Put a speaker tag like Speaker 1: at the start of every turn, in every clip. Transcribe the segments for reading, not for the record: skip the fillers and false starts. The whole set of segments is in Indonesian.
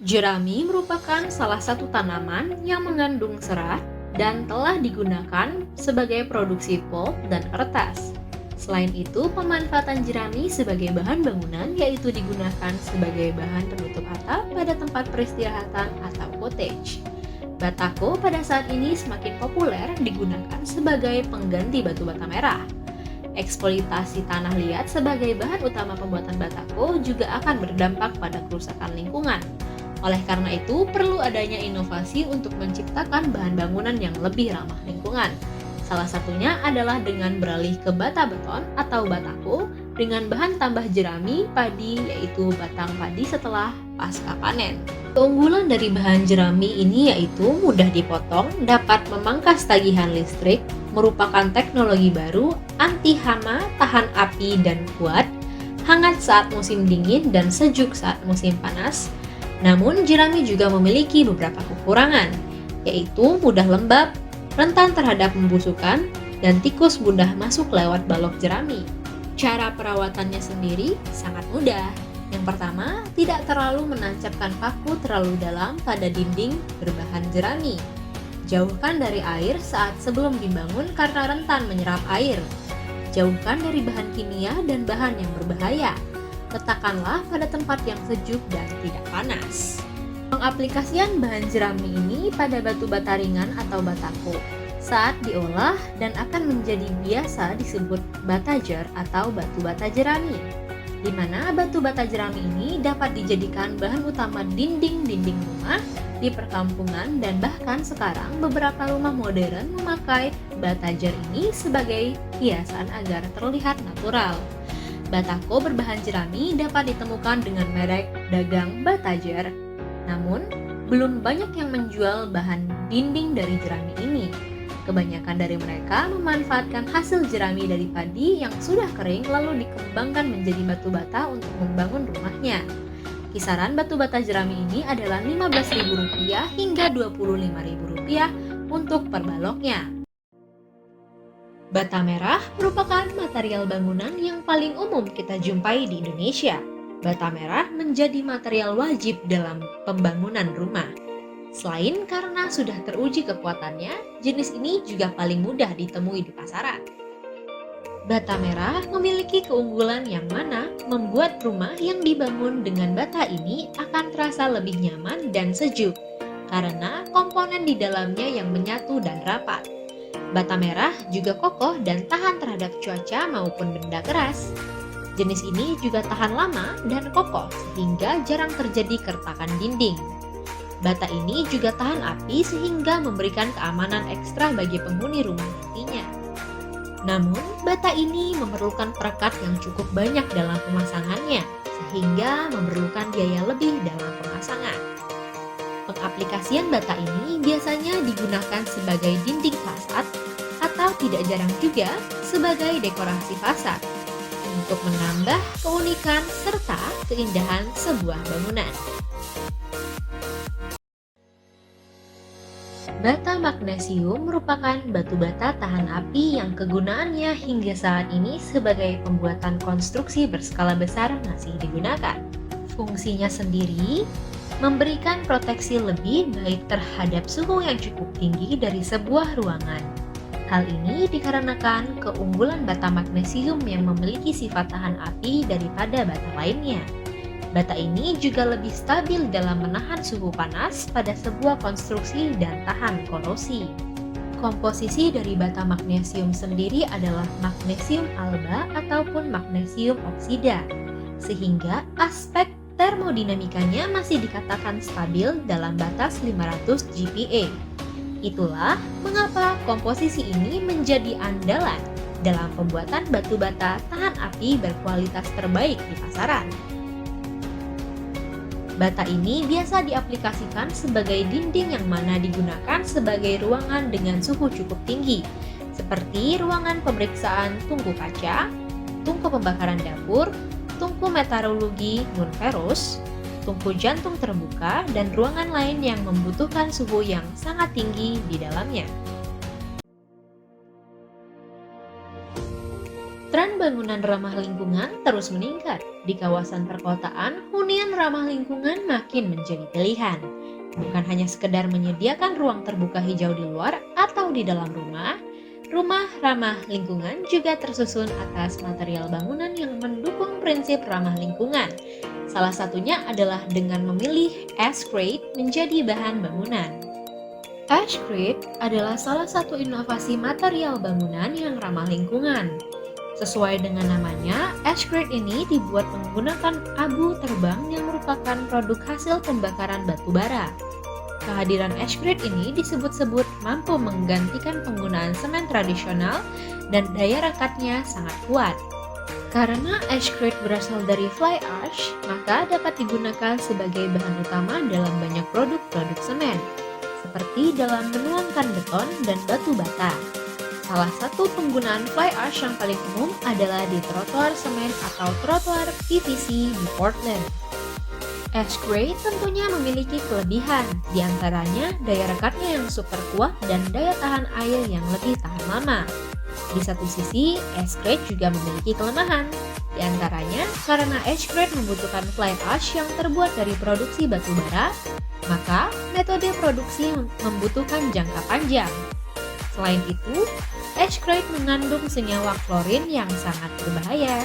Speaker 1: Jerami merupakan salah satu tanaman yang mengandung serat dan telah digunakan sebagai produksi pulp dan kertas. Selain itu, pemanfaatan jerami sebagai bahan bangunan yaitu digunakan sebagai bahan penutup atap pada tempat peristirahatan atau cottage. Batako pada saat ini semakin populer digunakan sebagai pengganti batu bata merah. Eksploitasi tanah liat sebagai bahan utama pembuatan batako juga akan berdampak pada kerusakan lingkungan. Oleh karena itu, perlu adanya inovasi untuk menciptakan bahan bangunan yang lebih ramah lingkungan. Salah satunya adalah dengan beralih ke bata beton atau batako dengan bahan tambah jerami padi yaitu batang padi setelah pasca panen. Keunggulan dari bahan jerami ini yaitu mudah dipotong, dapat memangkas tagihan listrik, merupakan teknologi baru, anti hama, tahan api dan kuat, hangat saat musim dingin dan sejuk saat musim panas. Namun jerami juga memiliki beberapa kekurangan, yaitu mudah lembab, rentan terhadap pembusukan, dan tikus mudah masuk lewat balok jerami. Cara perawatannya sendiri sangat mudah. Yang pertama, tidak terlalu menancapkan paku terlalu dalam pada dinding berbahan jerami. Jauhkan dari air saat sebelum dibangun karena rentan menyerap air. Jauhkan dari bahan kimia dan bahan yang berbahaya. Letakkanlah pada tempat yang sejuk dan tidak panas. Pengaplikasian bahan jerami ini pada batu bata ringan atau batako saat diolah dan akan menjadi biasa disebut batajer atau batu bata jerami, di mana batu bata jerami ini dapat dijadikan bahan utama dinding-dinding rumah di perkampungan dan bahkan sekarang beberapa rumah modern memakai batajer ini sebagai hiasan agar terlihat natural. Batako berbahan jerami dapat ditemukan dengan merek dagang batajer. Namun, belum banyak yang menjual bahan dinding dari jerami ini. Kebanyakan dari mereka memanfaatkan hasil jerami dari padi yang sudah kering lalu dikembangkan menjadi batu bata untuk membangun rumahnya. Kisaran batu bata jerami ini adalah Rp15.000 hingga Rp25.000 untuk per baloknya. Bata merah merupakan material bangunan yang paling umum kita jumpai di Indonesia. Bata merah menjadi material wajib dalam pembangunan rumah. Selain karena sudah teruji kekuatannya, jenis ini juga paling mudah ditemui di pasaran. Bata merah memiliki keunggulan yang mana membuat rumah yang dibangun dengan bata ini akan terasa lebih nyaman dan sejuk, karena komponen di dalamnya yang menyatu dan rapat. Bata merah juga kokoh dan tahan terhadap cuaca maupun benda keras. Jenis ini juga tahan lama dan kokoh sehingga jarang terjadi keretakan dinding. Bata ini juga tahan api sehingga memberikan keamanan ekstra bagi penghuni rumah nantinya. Namun, bata ini memerlukan perekat yang cukup banyak dalam pemasangannya sehingga memerlukan biaya lebih dalam pemasangan. Pengaplikasian bata ini biasanya digunakan sebagai dinding fasad atau tidak jarang juga sebagai dekorasi fasad untuk menambah keunikan serta keindahan sebuah bangunan. Bata magnesium merupakan batu bata tahan api yang kegunaannya hingga saat ini sebagai pembuatan konstruksi berskala besar masih digunakan. Fungsinya sendiri memberikan proteksi lebih baik terhadap suhu yang cukup tinggi dari sebuah ruangan. Hal ini dikarenakan keunggulan bata magnesium yang memiliki sifat tahan api daripada bata lainnya. Bata ini juga lebih stabil dalam menahan suhu panas pada sebuah konstruksi dan tahan korosi. Komposisi dari bata magnesium sendiri adalah magnesium alba ataupun magnesium oksida, sehingga aspek termodinamikanya masih dikatakan stabil dalam batas 500 GPa. Itulah mengapa komposisi ini menjadi andalan dalam pembuatan batu bata tahan api berkualitas terbaik di pasaran. Bata ini biasa diaplikasikan sebagai dinding yang mana digunakan sebagai ruangan dengan suhu cukup tinggi, seperti ruangan pemeriksaan tungku kaca, tungku pembakaran dapur, tungku meteorologi non-ferrous, tungku jantung terbuka, dan ruangan lain yang membutuhkan suhu yang sangat tinggi di dalamnya. Tren bangunan ramah lingkungan terus meningkat. Di kawasan perkotaan, hunian ramah lingkungan makin menjadi pilihan. Bukan hanya sekedar menyediakan ruang terbuka hijau di luar atau di dalam rumah, rumah ramah lingkungan juga tersusun atas material bangunan yang mendukung prinsip ramah lingkungan. Salah satunya adalah dengan memilih Ashgrade menjadi bahan bangunan. Ashgrade adalah salah satu inovasi material bangunan yang ramah lingkungan. Sesuai dengan namanya, Ashgrade ini dibuat menggunakan abu terbang yang merupakan produk hasil pembakaran batu bara. Kehadiran Ashgrade ini disebut-sebut mampu menggantikan penggunaan semen tradisional dan daya rekatnya sangat kuat. Karena Ashgrade berasal dari fly ash, maka dapat digunakan sebagai bahan utama dalam banyak produk-produk semen, seperti dalam menuangkan beton dan batu bata. Salah satu penggunaan fly ash yang paling umum adalah di trotoar semen atau trotoar PVC di Portland. Ashgrade tentunya memiliki kelebihan, diantaranya daya rekatnya yang super kuat dan daya tahan air yang lebih tahan lama. Di satu sisi, Ashgrade juga memiliki kelemahan, diantaranya karena Ashgrade membutuhkan fly ash yang terbuat dari produksi batu bara, maka metode produksi membutuhkan jangka panjang. Selain itu, Ashgrade mengandung senyawa klorin yang sangat berbahaya.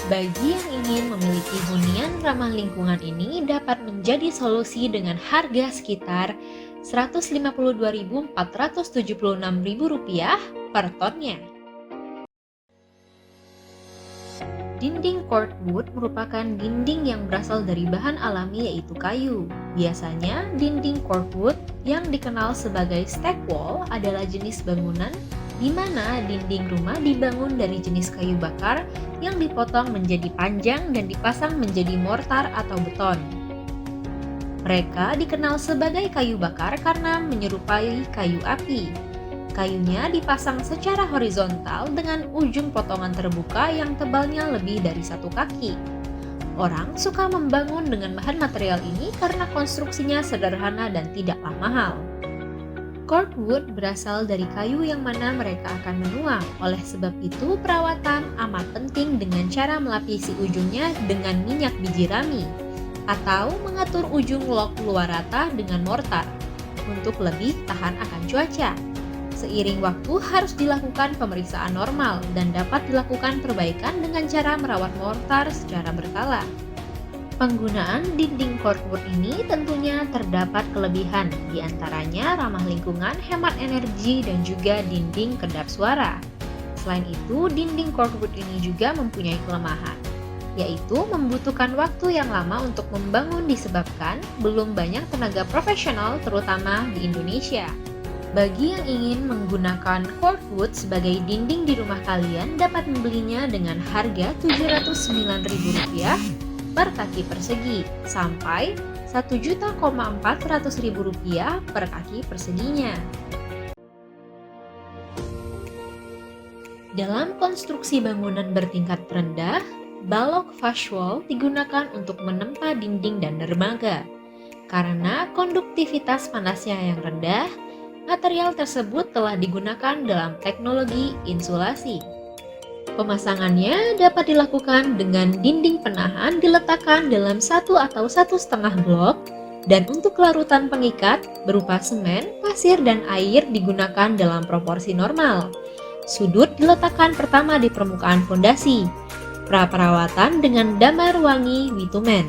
Speaker 1: Bagi yang ingin memiliki hunian ramah lingkungan ini dapat menjadi solusi dengan harga sekitar Rp152.476.000 per tonnya. Dinding cordwood merupakan dinding yang berasal dari bahan alami yaitu kayu. Biasanya, dinding cordwood yang dikenal sebagai stack wall adalah jenis bangunan di mana dinding rumah dibangun dari jenis kayu bakar yang dipotong menjadi panjang dan dipasang menjadi mortar atau beton. Mereka dikenal sebagai kayu bakar karena menyerupai kayu api. Kayunya dipasang secara horizontal dengan ujung potongan terbuka yang tebalnya lebih dari 1 kaki. Orang suka membangun dengan bahan material ini karena konstruksinya sederhana dan tidaklah mahal. Cordwood berasal dari kayu yang mana mereka akan menuang, oleh sebab itu perawatan amat penting dengan cara melapisi ujungnya dengan minyak biji rami atau mengatur ujung log luar rata dengan mortar untuk lebih tahan akan cuaca. Seiring waktu harus dilakukan pemeriksaan normal dan dapat dilakukan perbaikan dengan cara merawat mortar secara berkala. Penggunaan dinding cordwood ini tentunya terdapat kelebihan, diantaranya ramah lingkungan, hemat energi, dan juga dinding kedap suara. Selain itu, dinding cordwood ini juga mempunyai kelemahan, yaitu membutuhkan waktu yang lama untuk membangun disebabkan belum banyak tenaga profesional terutama di Indonesia. Bagi yang ingin menggunakan cordwood sebagai dinding di rumah kalian dapat membelinya dengan harga Rp709.000 per kaki persegi sampai Rp1.400.000 per kaki perseginya. Dalam konstruksi bangunan bertingkat rendah, balok fasciol digunakan untuk menempa dinding dan dermaga. Karena konduktivitas panasnya yang rendah, material tersebut telah digunakan dalam teknologi insulasi. Pemasangannya dapat dilakukan dengan dinding penahan diletakkan dalam 1 atau 1,5 blok, dan untuk larutan pengikat berupa semen, pasir, dan air digunakan dalam proporsi normal. Sudut diletakkan pertama di permukaan fondasi. Perawatan dengan damar wangi bitumen.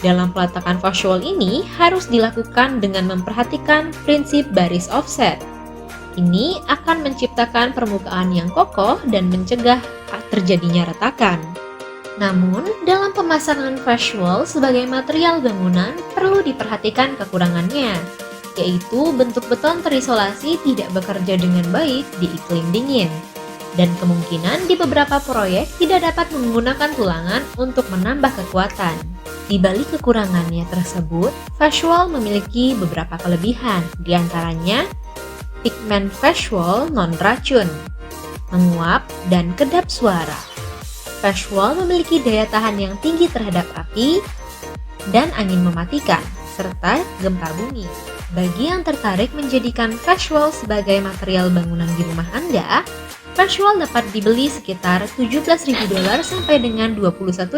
Speaker 1: Dalam peletakan fasciol ini harus dilakukan dengan memperhatikan prinsip baris offset. Ini akan menciptakan permukaan yang kokoh dan mencegah terjadinya retakan. Namun, dalam pemasangan fasciol sebagai material bangunan perlu diperhatikan kekurangannya, yaitu bentuk beton terisolasi tidak bekerja dengan baik di iklim dingin. Dan kemungkinan di beberapa proyek tidak dapat menggunakan tulangan untuk menambah kekuatan. Di balik kekurangannya tersebut, fasciol memiliki beberapa kelebihan, diantaranya pigmen fasciol non-racun, menguap, dan kedap suara. Fasciol memiliki daya tahan yang tinggi terhadap api dan angin mematikan, serta gempa bumi. Bagi yang tertarik menjadikan fasciol sebagai material bangunan di rumah Anda, Virtual dapat dibeli sekitar $17.000 sampai dengan $21.000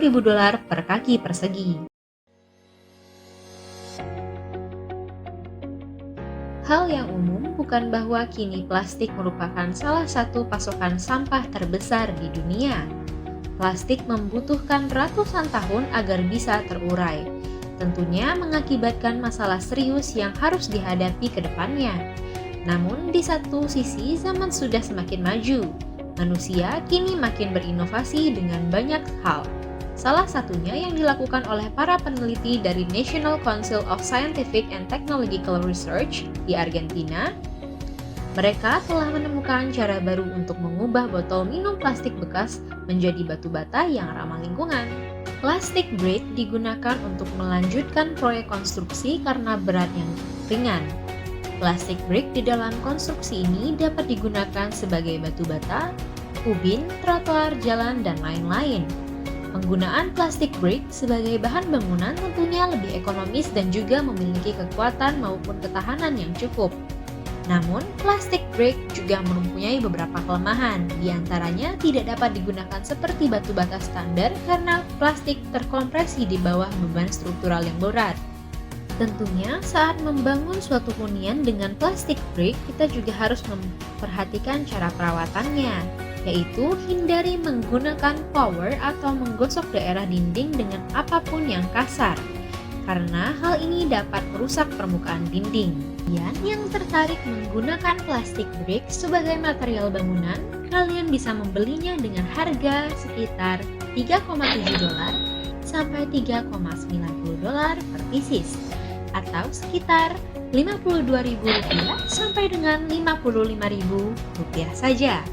Speaker 1: per kaki persegi. Hal yang umum bukan bahwa kini plastik merupakan salah satu pasokan sampah terbesar di dunia. Plastik membutuhkan ratusan tahun agar bisa terurai. Tentunya mengakibatkan masalah serius yang harus dihadapi ke depannya. Namun di satu sisi zaman sudah semakin maju. Manusia kini makin berinovasi dengan banyak hal. Salah satunya yang dilakukan oleh para peneliti dari National Council of Scientific and Technological Research di Argentina. Mereka telah menemukan cara baru untuk mengubah botol minum plastik bekas menjadi batu bata yang ramah lingkungan. Plastic brick digunakan untuk melanjutkan proyek konstruksi karena berat yang ringan. Plastic brick di dalam konstruksi ini dapat digunakan sebagai batu bata, ubin, trotoar, jalan, dan lain-lain. Penggunaan plastik brick sebagai bahan bangunan tentunya lebih ekonomis dan juga memiliki kekuatan maupun ketahanan yang cukup. Namun, plastik brick juga mempunyai beberapa kelemahan, di antaranya tidak dapat digunakan seperti batu bata standar karena plastik terkompresi di bawah beban struktural yang berat. Tentunya saat membangun suatu hunian dengan plastik brick, kita juga harus memperhatikan cara perawatannya, yaitu hindari menggunakan power atau menggosok daerah dinding dengan apapun yang kasar, karena hal ini dapat merusak permukaan dinding. Yang tertarik menggunakan plastik brick sebagai material bangunan, kalian bisa membelinya dengan harga sekitar $3,7 sampai $3,90 per pieces, atau sekitar Rp52.000 sampai dengan Rp55.000 saja.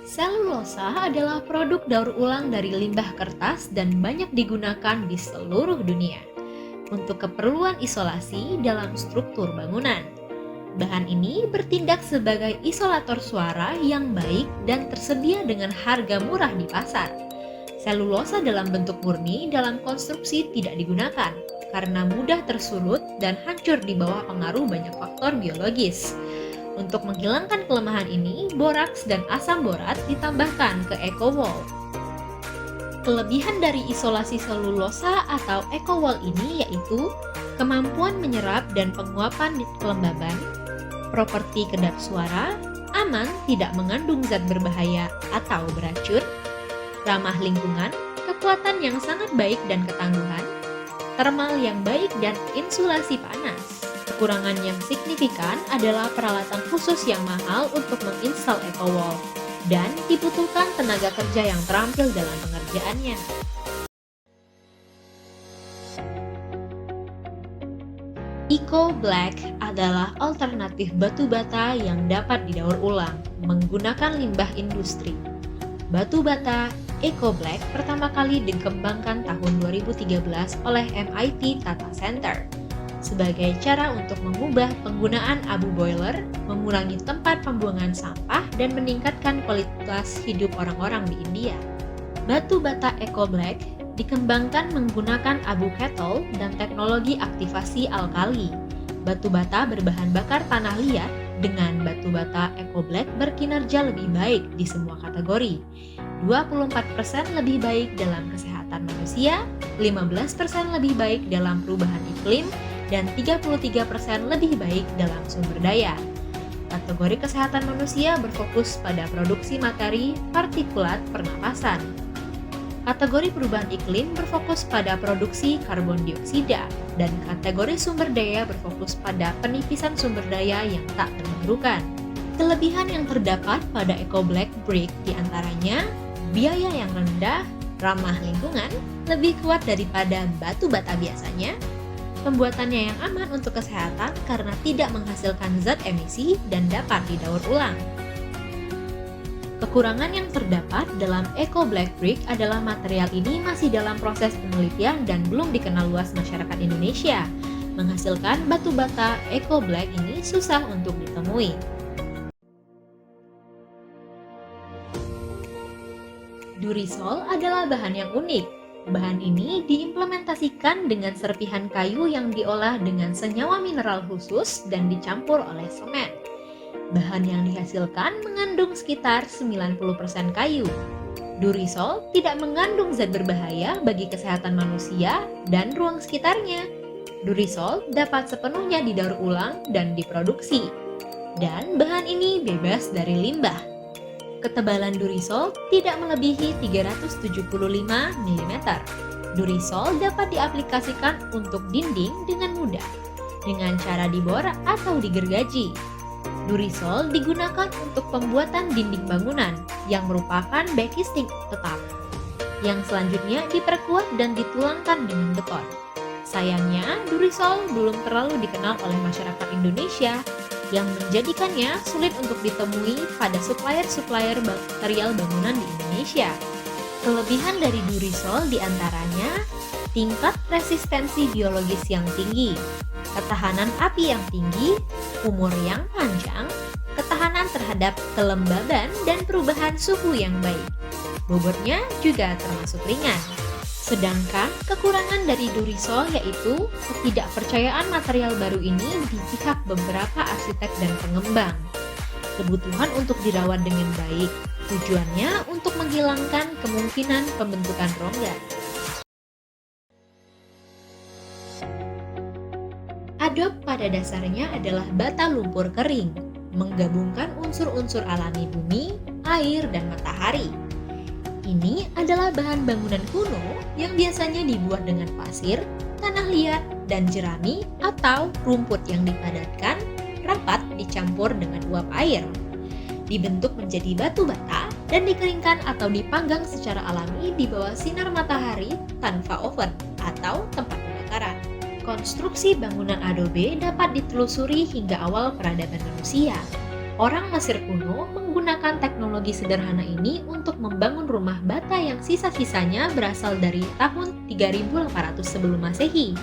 Speaker 1: Selulosa adalah produk daur ulang dari limbah kertas dan banyak digunakan di seluruh dunia untuk keperluan isolasi dalam struktur bangunan. Bahan ini bertindak sebagai isolator suara yang baik dan tersedia dengan harga murah di pasar. Selulosa dalam bentuk murni dalam konstruksi tidak digunakan karena mudah tersulut dan hancur di bawah pengaruh banyak faktor biologis. Untuk menghilangkan kelemahan ini, boraks dan asam borat ditambahkan ke EcoWall. Kelebihan dari isolasi selulosa atau EcoWall ini yaitu kemampuan menyerap dan penguapan kelembaban, properti kedap suara, aman, tidak mengandung zat berbahaya atau beracun, ramah lingkungan, kekuatan yang sangat baik dan ketangguhan, termal yang baik dan insulasi panas. Kekurangan yang signifikan adalah peralatan khusus yang mahal untuk menginstal EcoWall dan dibutuhkan tenaga kerja yang terampil dalam pengerjaannya. Eco Black adalah alternatif batu bata yang dapat didaur ulang menggunakan limbah industri. Batu bata Eco Black pertama kali dikembangkan tahun 2013 oleh MIT Tata Center sebagai cara untuk mengubah penggunaan abu boiler, mengurangi tempat pembuangan sampah, dan meningkatkan kualitas hidup orang-orang di India. Batu bata Eco Black dikembangkan menggunakan abu kettle dan teknologi aktivasi alkali. Batu bata berbahan bakar tanah liat dengan batu bata Eco Black berkinerja lebih baik di semua kategori. 24% lebih baik dalam kesehatan manusia, 15% lebih baik dalam perubahan iklim, dan 33% lebih baik dalam sumber daya. Kategori kesehatan manusia berfokus pada produksi materi partikulat pernapasan. Kategori perubahan iklim berfokus pada produksi karbon dioksida, dan kategori sumber daya berfokus pada penipisan sumber daya yang tak terbarukan. Kelebihan yang terdapat pada Eco Black Brick diantaranya biaya yang rendah, ramah lingkungan, lebih kuat daripada batu bata biasanya, pembuatannya yang aman untuk kesehatan karena tidak menghasilkan zat emisi dan dapat didaur ulang. Kekurangan yang terdapat dalam Eco Black Brick adalah material ini masih dalam proses penelitian dan belum dikenal luas masyarakat Indonesia. Menghasilkan batu bata Eco Black ini susah untuk ditemui. Durisol adalah bahan yang unik. Bahan ini diimplementasikan dengan serpihan kayu yang diolah dengan senyawa mineral khusus dan dicampur oleh semen. Bahan yang dihasilkan mengandung sekitar 90% kayu. Durisol tidak mengandung zat berbahaya bagi kesehatan manusia dan ruang sekitarnya. Durisol dapat sepenuhnya didaur ulang dan diproduksi. Dan bahan ini bebas dari limbah. Ketebalan Durisol tidak melebihi 375 mm. Durisol dapat diaplikasikan untuk dinding dengan mudah, dengan cara dibor atau digergaji. Durisol digunakan untuk pembuatan dinding bangunan yang merupakan backing tetap, yang selanjutnya diperkuat dan ditulangkan dengan beton. Sayangnya, Durisol belum terlalu dikenal oleh masyarakat Indonesia, yang menjadikannya sulit untuk ditemui pada supplier-supplier material bangunan di Indonesia. Kelebihan dari Durisol diantaranya tingkat resistensi biologis yang tinggi, ketahanan api yang tinggi, umur yang panjang, ketahanan terhadap kelembaban dan perubahan suhu yang baik. Bobotnya juga termasuk ringan. Sedangkan kekurangan dari Durisol yaitu ketidakpercayaan material baru ini di pihak beberapa arsitek dan pengembang. Kebutuhan untuk dirawat dengan baik, tujuannya untuk menghilangkan kemungkinan pembentukan rongga. Adobe pada dasarnya adalah bata lumpur kering, menggabungkan unsur-unsur alami bumi, air, dan matahari. Ini adalah bahan bangunan kuno yang biasanya dibuat dengan pasir, tanah liat, dan jerami atau rumput yang dipadatkan rapat dicampur dengan uap air. Dibentuk menjadi batu bata dan dikeringkan atau dipanggang secara alami di bawah sinar matahari tanpa oven atau tempat pembakaran. Konstruksi bangunan adobe dapat ditelusuri hingga awal peradaban manusia. Orang Mesir kuno menggunakan teknologi sederhana ini untuk membangun rumah bata yang sisa-sisanya berasal dari tahun 3800 sebelum Masehi.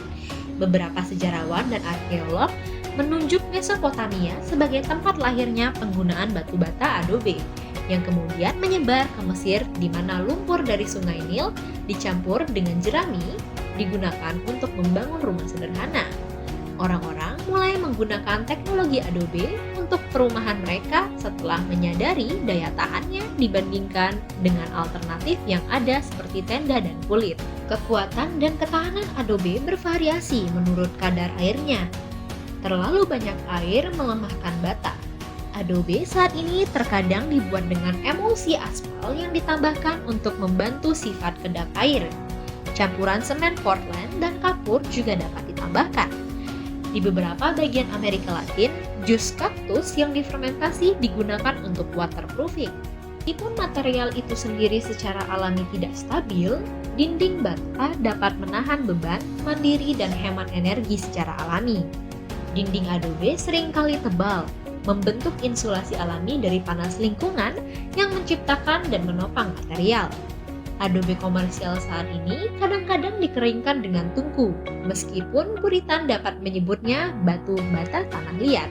Speaker 1: Beberapa sejarawan dan arkeolog menunjuk Mesopotamia sebagai tempat lahirnya penggunaan batu bata adobe, yang kemudian menyebar ke Mesir di mana lumpur dari Sungai Nil dicampur dengan jerami digunakan untuk membangun rumah sederhana. Orang-orang mulai menggunakan teknologi adobe untuk perumahan mereka setelah menyadari daya tahannya dibandingkan dengan alternatif yang ada seperti tenda dan kulit. Kekuatan dan ketahanan adobe bervariasi menurut kadar airnya. Terlalu banyak air melemahkan bata. Adobe saat ini terkadang dibuat dengan emulsi aspal yang ditambahkan untuk membantu sifat kedap air. Campuran semen Portland dan kapur juga dapat ditambahkan. Di beberapa bagian Amerika Latin, jus kaktus yang difermentasi digunakan untuk waterproofing. Meskipun material itu sendiri secara alami tidak stabil, dinding bata dapat menahan beban, mandiri, dan hemat energi secara alami. Dinding adobe seringkali tebal, membentuk insulasi alami dari panas lingkungan yang menciptakan dan menopang material. Adobe komersial saat ini kadang-kadang dikeringkan dengan tungku, meskipun Puritan dapat menyebutnya batu bata tanah liat.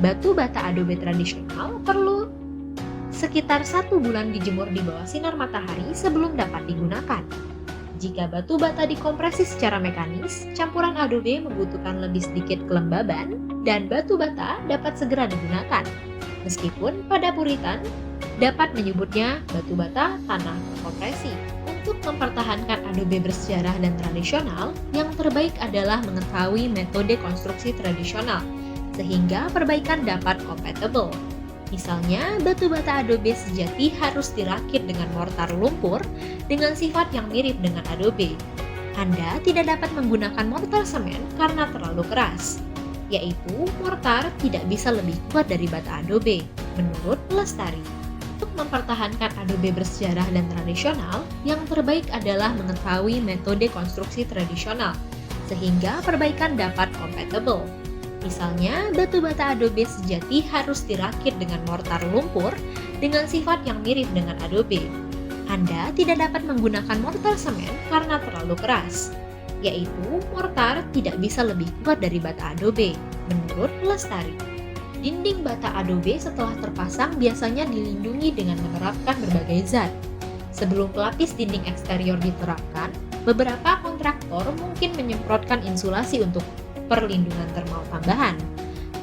Speaker 1: Batu bata adobe tradisional perlu sekitar 1 bulan dijemur di bawah sinar matahari sebelum dapat digunakan. Jika batu bata dikompresi secara mekanis, campuran adobe membutuhkan lebih sedikit kelembaban dan batu bata dapat segera digunakan. Meskipun pada Puritan dapat menyebutnya batu bata tanah kompresi. Untuk mempertahankan adobe bersejarah dan tradisional, yang terbaik adalah mengetahui metode konstruksi tradisional, sehingga perbaikan dapat compatible. Misalnya, batu bata adobe sejati harus dirakit dengan mortar lumpur dengan sifat yang mirip dengan adobe. Anda tidak dapat menggunakan mortar semen karena terlalu keras, yaitu mortar tidak bisa lebih kuat dari bata adobe, menurut Lestari. Untuk mempertahankan adobe bersejarah dan tradisional, yang terbaik adalah mengetahui metode konstruksi tradisional, sehingga perbaikan dapat compatible. Misalnya, batu bata adobe sejati harus dirakit dengan mortar lumpur dengan sifat yang mirip dengan adobe. Anda tidak dapat menggunakan mortar semen karena terlalu keras, yaitu mortar tidak bisa lebih kuat dari bata adobe, menurut Lestari. Dinding bata adobe setelah terpasang biasanya dilindungi dengan menerapkan berbagai zat. Sebelum pelapis dinding eksterior diterapkan, beberapa kontraktor mungkin menyemprotkan insulasi untuk perlindungan termal tambahan.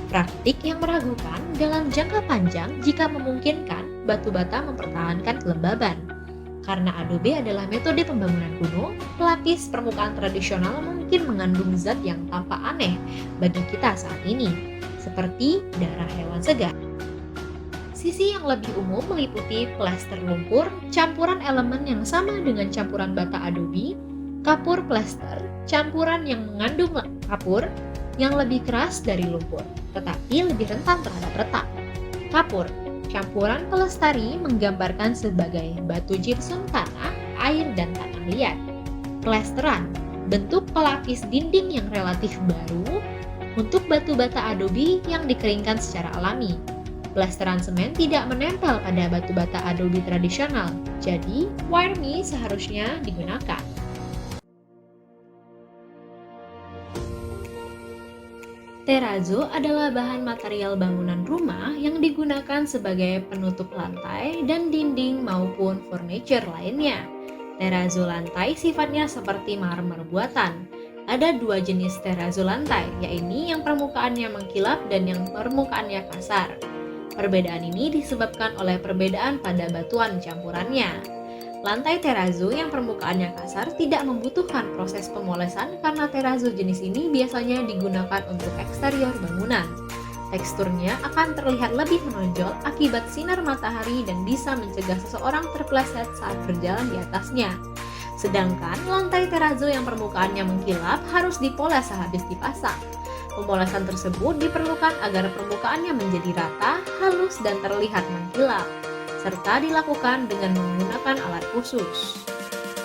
Speaker 1: Praktik yang meragukan dalam jangka panjang jika memungkinkan batu bata mempertahankan kelembaban. Karena adobe adalah metode pembangunan kuno, pelapis permukaan tradisional mungkin mengandung zat yang tampak aneh bagi kita saat ini, seperti darah hewan segar. Sisi yang lebih umum meliputi plester lumpur, campuran elemen yang sama dengan campuran bata adobe, kapur plester, campuran yang mengandung kapur yang lebih keras dari lumpur, tetapi lebih rentan terhadap retak. Kapur, campuran pelestari menggambarkan sebagai batu gypsum tanah, air, dan tanah liat. Plesteran, bentuk pelapis dinding yang relatif baru untuk batu bata adobe yang dikeringkan secara alami. Plesteran semen tidak menempel pada batu bata adobe tradisional, jadi wire seharusnya digunakan. Terrazzo adalah bahan material bangunan rumah yang digunakan sebagai penutup lantai dan dinding maupun furniture lainnya. Terrazzo lantai sifatnya seperti marmer buatan. Ada dua jenis terrazzo lantai, yaitu yang permukaannya mengkilap dan yang permukaannya kasar. Perbedaan ini disebabkan oleh perbedaan pada batuan campurannya. Lantai terrazzo yang permukaannya kasar tidak membutuhkan proses pemolesan karena terrazzo jenis ini biasanya digunakan untuk eksterior bangunan. Teksturnya akan terlihat lebih menonjol akibat sinar matahari dan bisa mencegah seseorang terpleset saat berjalan di atasnya. Sedangkan lantai terrazzo yang permukaannya mengkilap harus dipoles sehabis dipasang. Pemolesan tersebut diperlukan agar permukaannya menjadi rata, halus, dan terlihat mengkilap, serta dilakukan dengan menggunakan alat khusus.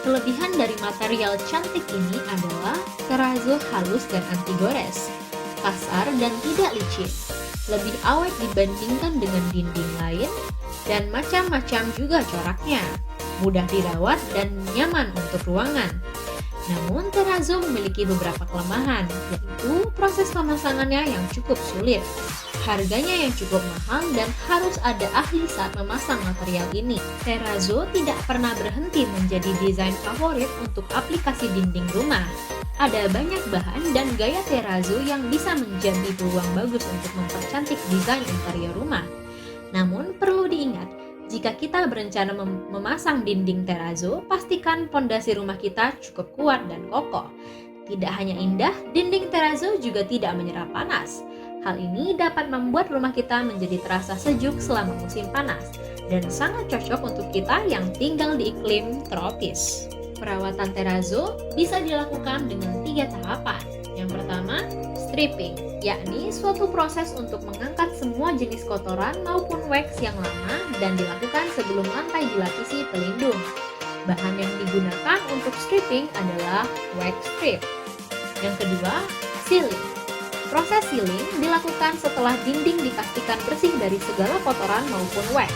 Speaker 1: Kelebihan dari material cantik ini adalah terrazzo halus dan anti gores, kasar dan tidak licin, lebih awet dibandingkan dengan dinding lain, dan macam-macam juga coraknya, mudah dirawat dan nyaman untuk ruangan. Namun terrazzo memiliki beberapa kelemahan, yaitu proses pemasangannya yang cukup sulit, harganya yang cukup mahal, dan harus ada ahli saat memasang material ini. Terrazzo tidak pernah berhenti menjadi desain favorit untuk aplikasi dinding rumah. Ada banyak bahan dan gaya terrazzo yang bisa menjadi peluang bagus untuk mempercantik desain interior rumah. Namun perlu diingat, jika kita berencana memasang dinding terrazzo, pastikan pondasi rumah kita cukup kuat dan kokoh. Tidak hanya indah, dinding terrazzo juga tidak menyerap panas. Hal ini dapat membuat rumah kita menjadi terasa sejuk selama musim panas dan sangat cocok untuk kita yang tinggal di iklim tropis. Perawatan terrazzo bisa dilakukan dengan 3 tahapan. Yang pertama, stripping, yakni suatu proses untuk mengangkat semua jenis kotoran maupun wax yang lama dan dilakukan sebelum lantai dilapisi pelindung. Bahan yang digunakan untuk stripping adalah wax strip. Yang kedua, sealing. Proses sealing dilakukan setelah dinding dipastikan bersih dari segala kotoran maupun wax.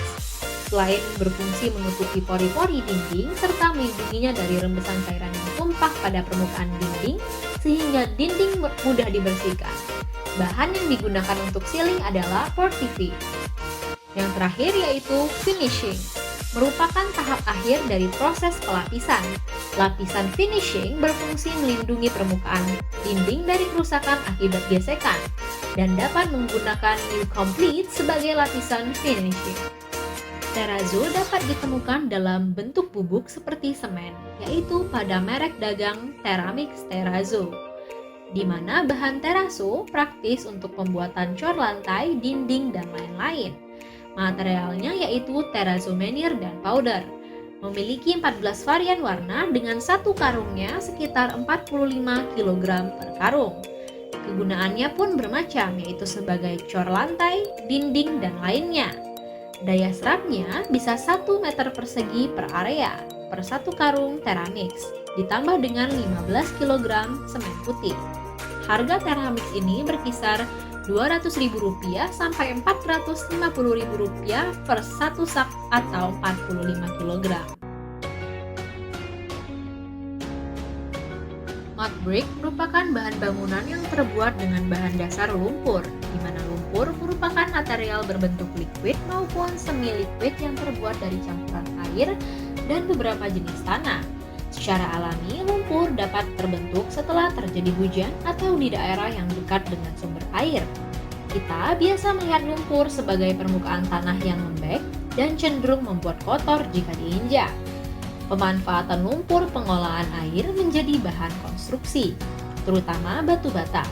Speaker 1: Selain berfungsi menutupi pori-pori dinding serta melindunginya dari rembesan cairan yang tumpah pada permukaan dinding sehingga dinding mudah dibersihkan. Bahan yang digunakan untuk sealing adalah PortiFi. Yang terakhir yaitu finishing, merupakan tahap akhir dari proses pelapisan. Lapisan finishing berfungsi melindungi permukaan dinding dari kerusakan akibat gesekan dan dapat menggunakan new complete sebagai lapisan finishing. Terrazzo dapat ditemukan dalam bentuk bubuk seperti semen, yaitu pada merek dagang Teramix Terrazzo, di mana bahan terrazzo praktis untuk pembuatan cor lantai, dinding, dan lain-lain. Materialnya yaitu terrazzo menir dan powder. Memiliki 14 varian warna dengan satu karungnya sekitar 45 kg per karung. Kegunaannya pun bermacam, yaitu sebagai cor lantai, dinding, dan lainnya. Daya serapnya bisa 1 meter persegi per area per satu karung Teramix, ditambah dengan 15 kg semen putih. Harga Teramix ini berkisar Rp200.000 sampai Rp450.000 per satu sak atau 45 kg. Mud brick merupakan bahan bangunan yang terbuat dengan bahan dasar lumpur, di mana lumpur merupakan material berbentuk liquid maupun semi-liquid yang terbuat dari campuran air, dan beberapa jenis tanah. Secara alami, lumpur dapat terbentuk setelah terjadi hujan atau di daerah yang dekat dengan sumber air. Kita biasa melihat lumpur sebagai permukaan tanah yang lembek dan cenderung membuat kotor jika diinjak. Pemanfaatan lumpur pengolahan air menjadi bahan konstruksi, terutama batu bata.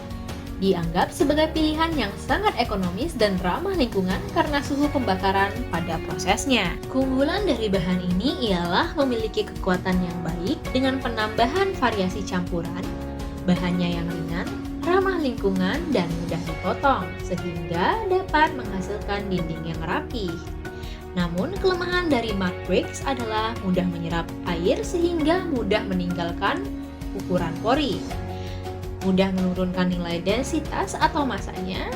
Speaker 1: Dianggap sebagai pilihan yang sangat ekonomis dan ramah lingkungan karena suhu pembakaran pada prosesnya. Keunggulan dari bahan ini ialah memiliki kekuatan yang baik dengan penambahan variasi campuran, bahannya yang ringan, ramah lingkungan, dan mudah dipotong, sehingga dapat menghasilkan dinding yang rapi. Namun, kelemahan dari mud bricks adalah mudah menyerap air sehingga mudah meninggalkan ukuran pori, mudah menurunkan nilai densitas atau masanya,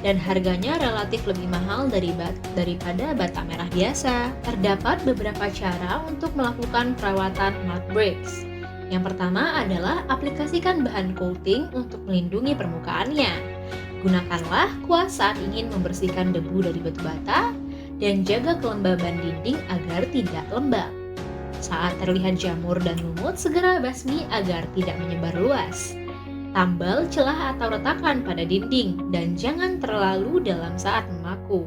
Speaker 1: dan harganya relatif lebih mahal daripada bata merah biasa. Terdapat beberapa cara untuk melakukan perawatan mud bricks. Yang pertama adalah aplikasikan bahan coating untuk melindungi permukaannya. Gunakanlah kuas saat ingin membersihkan debu dari batu bata, dan jaga kelembaban dinding agar tidak lembab. Saat terlihat jamur dan lumut, segera basmi agar tidak menyebar luas. Tambal celah atau retakan pada dinding, dan jangan terlalu dalam saat memaku.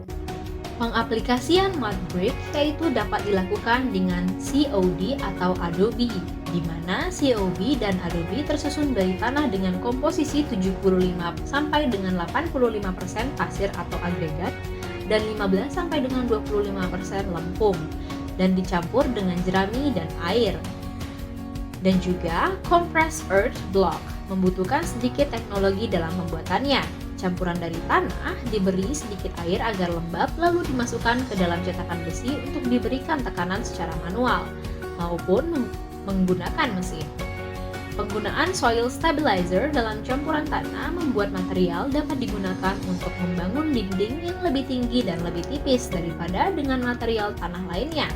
Speaker 1: Pengaplikasian mud brick yaitu dapat dilakukan dengan COD atau Adobe, di mana COB dan Adobe tersusun dari tanah dengan komposisi 75 sampai dengan 85% pasir atau agregat dan 15 sampai dengan 25% lempung, dan dicampur dengan jerami dan air. Dan juga compressed earth block membutuhkan sedikit teknologi dalam pembuatannya. Campuran dari tanah diberi sedikit air agar lembab lalu dimasukkan ke dalam cetakan besi untuk diberikan tekanan secara manual maupun menggunakan mesin. Penggunaan soil stabilizer dalam campuran tanah membuat material dapat digunakan untuk membangun dinding yang lebih tinggi dan lebih tipis daripada dengan material tanah lainnya,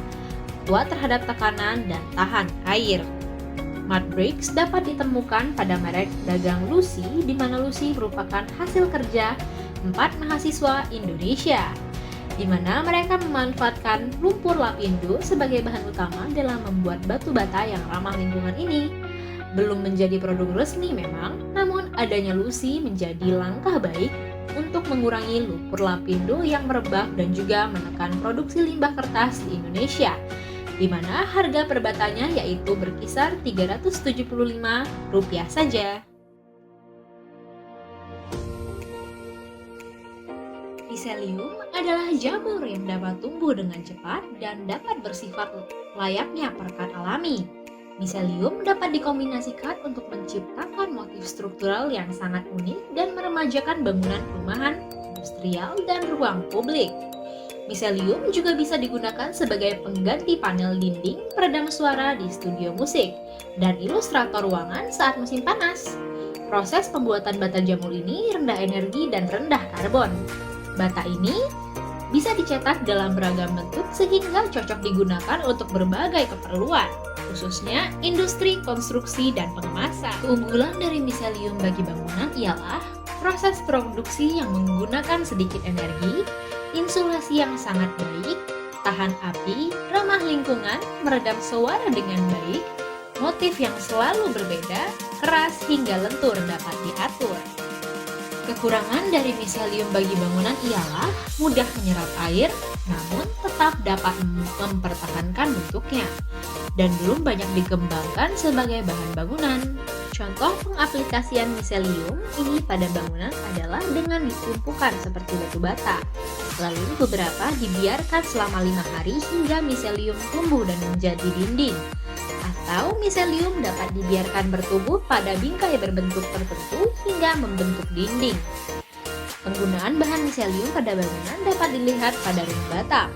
Speaker 1: kuat terhadap tekanan dan tahan air. Mud bricks dapat ditemukan pada merek dagang Lucy, di mana Lucy merupakan hasil kerja 4 mahasiswa Indonesia, di mana mereka memanfaatkan lumpur lapindo sebagai bahan utama dalam membuat batu bata yang ramah lingkungan ini. Belum menjadi produk resmi memang, namun adanya Lucy menjadi langkah baik untuk mengurangi lumpur lapindo yang merebak dan juga menekan produksi limbah kertas di Indonesia, di mana harga per batanya yaitu berkisar Rp375 saja. Miselium adalah jamur yang dapat tumbuh dengan cepat dan dapat bersifat layaknya perekat alami. Miselium dapat dikombinasikan untuk menciptakan motif struktural yang sangat unik dan meremajakan bangunan perumahan, industrial, dan ruang publik. Miselium juga bisa digunakan sebagai pengganti panel dinding, peredam suara di studio musik, dan ilustrator ruangan saat musim panas. Proses pembuatan bata jamur ini rendah energi dan rendah karbon. Bata ini bisa dicetak dalam beragam bentuk sehingga cocok digunakan untuk berbagai keperluan, khususnya industri, konstruksi, dan pengemasan. Keunggulan dari miselium bagi bangunan ialah proses produksi yang menggunakan sedikit energi, insulasi yang sangat baik, tahan api, ramah lingkungan, meredam suara dengan baik, motif yang selalu berbeda, keras hingga lentur dapat diatur. Kekurangan dari miselium bagi bangunan ialah mudah menyerap air, namun tetap dapat mempertahankan bentuknya, dan belum banyak dikembangkan sebagai bahan bangunan. Contoh pengaplikasian miselium ini pada bangunan adalah dengan ditumpukan seperti batu bata, lalu beberapa dibiarkan selama 5 hari hingga miselium tumbuh dan menjadi dinding, atau miselium dapat dibiarkan bertumbuh pada bingkai berbentuk tertentu hingga membentuk dinding. Penggunaan bahan miselium pada bangunan dapat dilihat pada rumah batang.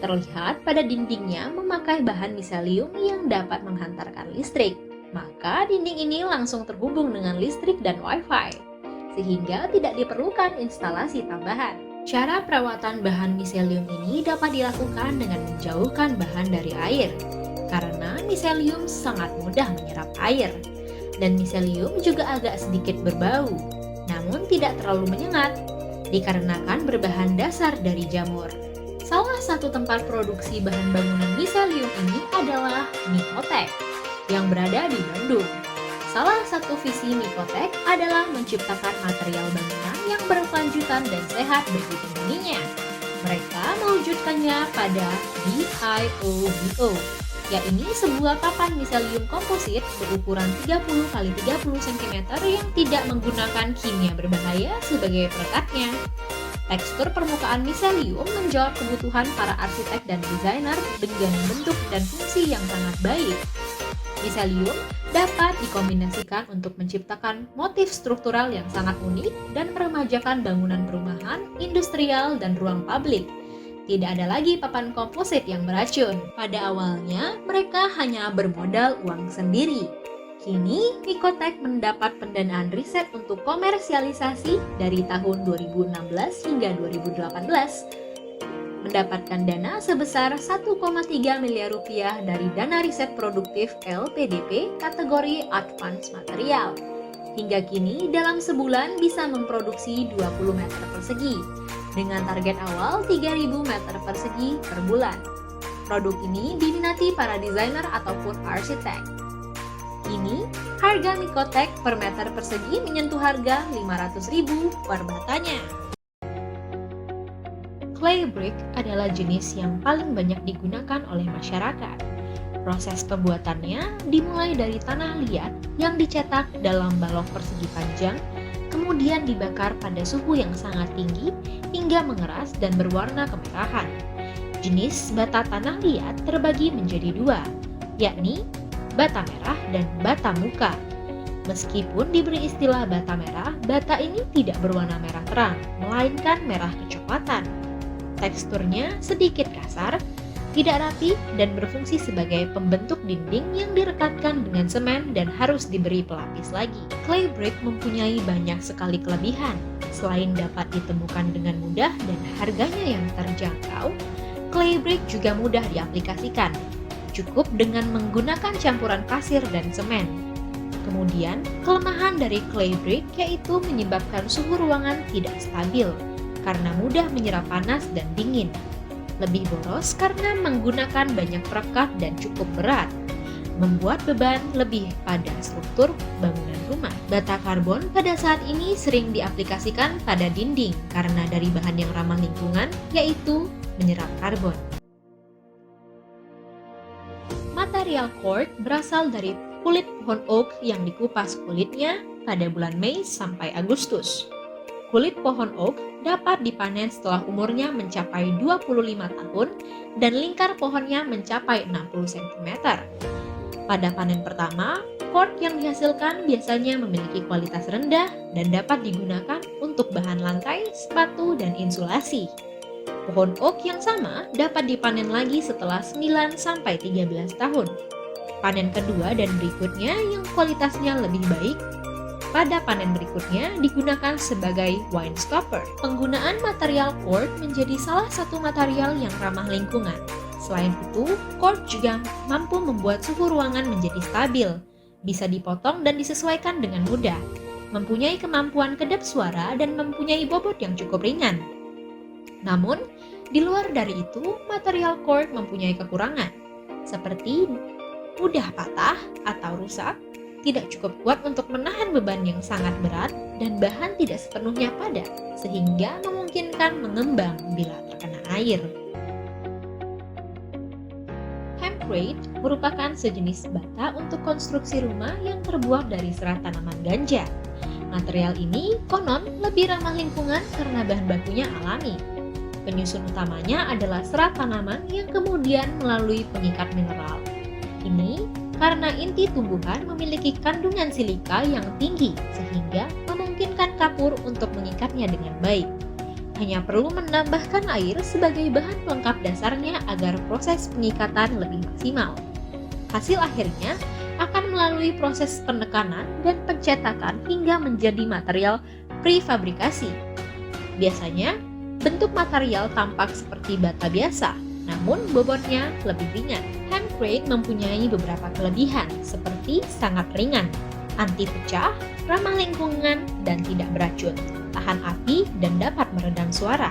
Speaker 1: Terlihat pada dindingnya memakai bahan miselium yang dapat menghantarkan listrik, maka dinding ini langsung terhubung dengan listrik dan wifi, sehingga tidak diperlukan instalasi tambahan. Cara perawatan bahan miselium ini dapat dilakukan dengan menjauhkan bahan dari air, karena miselium sangat mudah menyerap air, dan miselium juga agak sedikit berbau, namun tidak terlalu menyengat, dikarenakan berbahan dasar dari jamur. Salah satu tempat produksi bahan bangunan miselium ini adalah Mikotek yang berada di Bandung. Salah satu visi Mikotek adalah menciptakan material bangunan yang berkelanjutan dan sehat bagi penghuninya. Mereka mewujudkannya pada BIOBO, yaitu sebuah papan miselium komposit berukuran 30 x 30 cm yang tidak menggunakan kimia berbahaya sebagai perekatnya. Tekstur permukaan miselium menjawab kebutuhan para arsitek dan desainer dengan bentuk dan fungsi yang sangat baik. Miselium dapat dikombinasikan untuk menciptakan motif struktural yang sangat unik dan meremajakan bangunan perumahan, industrial, dan ruang publik. Tidak ada lagi papan komposit yang beracun. Pada awalnya, mereka hanya bermodal uang sendiri. Kini, Mikotek mendapat pendanaan riset untuk komersialisasi dari tahun 2016 hingga 2018, mendapatkan dana sebesar 1,3 miliar rupiah dari dana riset produktif LPDP kategori Advanced Material. Hingga kini, dalam sebulan bisa memproduksi 20 meter persegi, dengan target awal 3.000 meter persegi per bulan. Produk ini diminati para desainer ataupun arsitek. Kini, harga Mikotek per meter persegi menyentuh harga 500.000 per batanya. Clay brick adalah jenis yang paling banyak digunakan oleh masyarakat. Proses pembuatannya dimulai dari tanah liat yang dicetak dalam balok persegi panjang, kemudian dibakar pada suhu yang sangat tinggi hingga mengeras dan berwarna kemerahan. Jenis bata tanah liat terbagi menjadi dua, yakni bata merah dan bata muka. Meskipun diberi istilah bata merah, bata ini tidak berwarna merah terang, melainkan merah kecoklatan. Teksturnya sedikit kasar, tidak rapi, dan berfungsi sebagai pembentuk dinding yang direkatkan dengan semen dan harus diberi pelapis lagi. Clay brick mempunyai banyak sekali kelebihan. Selain dapat ditemukan dengan mudah dan harganya yang terjangkau, clay brick juga mudah diaplikasikan. Cukup dengan menggunakan campuran pasir dan semen. Kemudian, kelemahan dari clay brick yaitu menyebabkan suhu ruangan tidak stabil, karena mudah menyerap panas dan dingin. Lebih boros karena menggunakan banyak perekat dan cukup berat, membuat beban lebih pada struktur bangunan rumah. Bata karbon pada saat ini sering diaplikasikan pada dinding karena dari bahan yang ramah lingkungan, yaitu menyerap karbon. Material cork berasal dari kulit pohon oak yang dikupas kulitnya pada bulan Mei sampai Agustus. Kulit pohon oak dapat dipanen setelah umurnya mencapai 25 tahun dan lingkar pohonnya mencapai 60 cm. Pada panen pertama, cork yang dihasilkan biasanya memiliki kualitas rendah dan dapat digunakan untuk bahan lantai, sepatu, dan insulasi. Pohon oak yang sama dapat dipanen lagi setelah 9 sampai 13 tahun. Panen kedua dan berikutnya yang kualitasnya lebih baik pada panen berikutnya digunakan sebagai wine stopper. Penggunaan material cork menjadi salah satu material yang ramah lingkungan. Selain itu, cork juga mampu membuat suhu ruangan menjadi stabil, bisa dipotong dan disesuaikan dengan mudah, mempunyai kemampuan kedap suara dan mempunyai bobot yang cukup ringan. Namun, di luar dari itu, material cork mempunyai kekurangan, seperti mudah patah atau rusak, tidak cukup kuat untuk menahan beban yang sangat berat, dan bahan tidak sepenuhnya padat, sehingga memungkinkan mengembang bila terkena air. Hempcrete merupakan sejenis bata untuk konstruksi rumah yang terbuat dari serat tanaman ganja. Material ini konon lebih ramah lingkungan karena bahan bakunya alami. Penyusun utamanya adalah serat tanaman yang kemudian melalui pengikat mineral. Ini karena inti tumbuhan memiliki kandungan silika yang tinggi sehingga memungkinkan kapur untuk mengikatnya dengan baik. Hanya perlu menambahkan air sebagai bahan pelengkap dasarnya agar proses pengikatan lebih maksimal. Hasil akhirnya akan melalui proses penekanan dan pencetakan hingga menjadi material prefabrikasi. Biasanya, bentuk material tampak seperti bata biasa, namun bobotnya lebih ringan. Hempcrete mempunyai beberapa kelebihan seperti sangat ringan, anti pecah, ramah lingkungan, dan tidak beracun, tahan api, dan dapat meredam suara.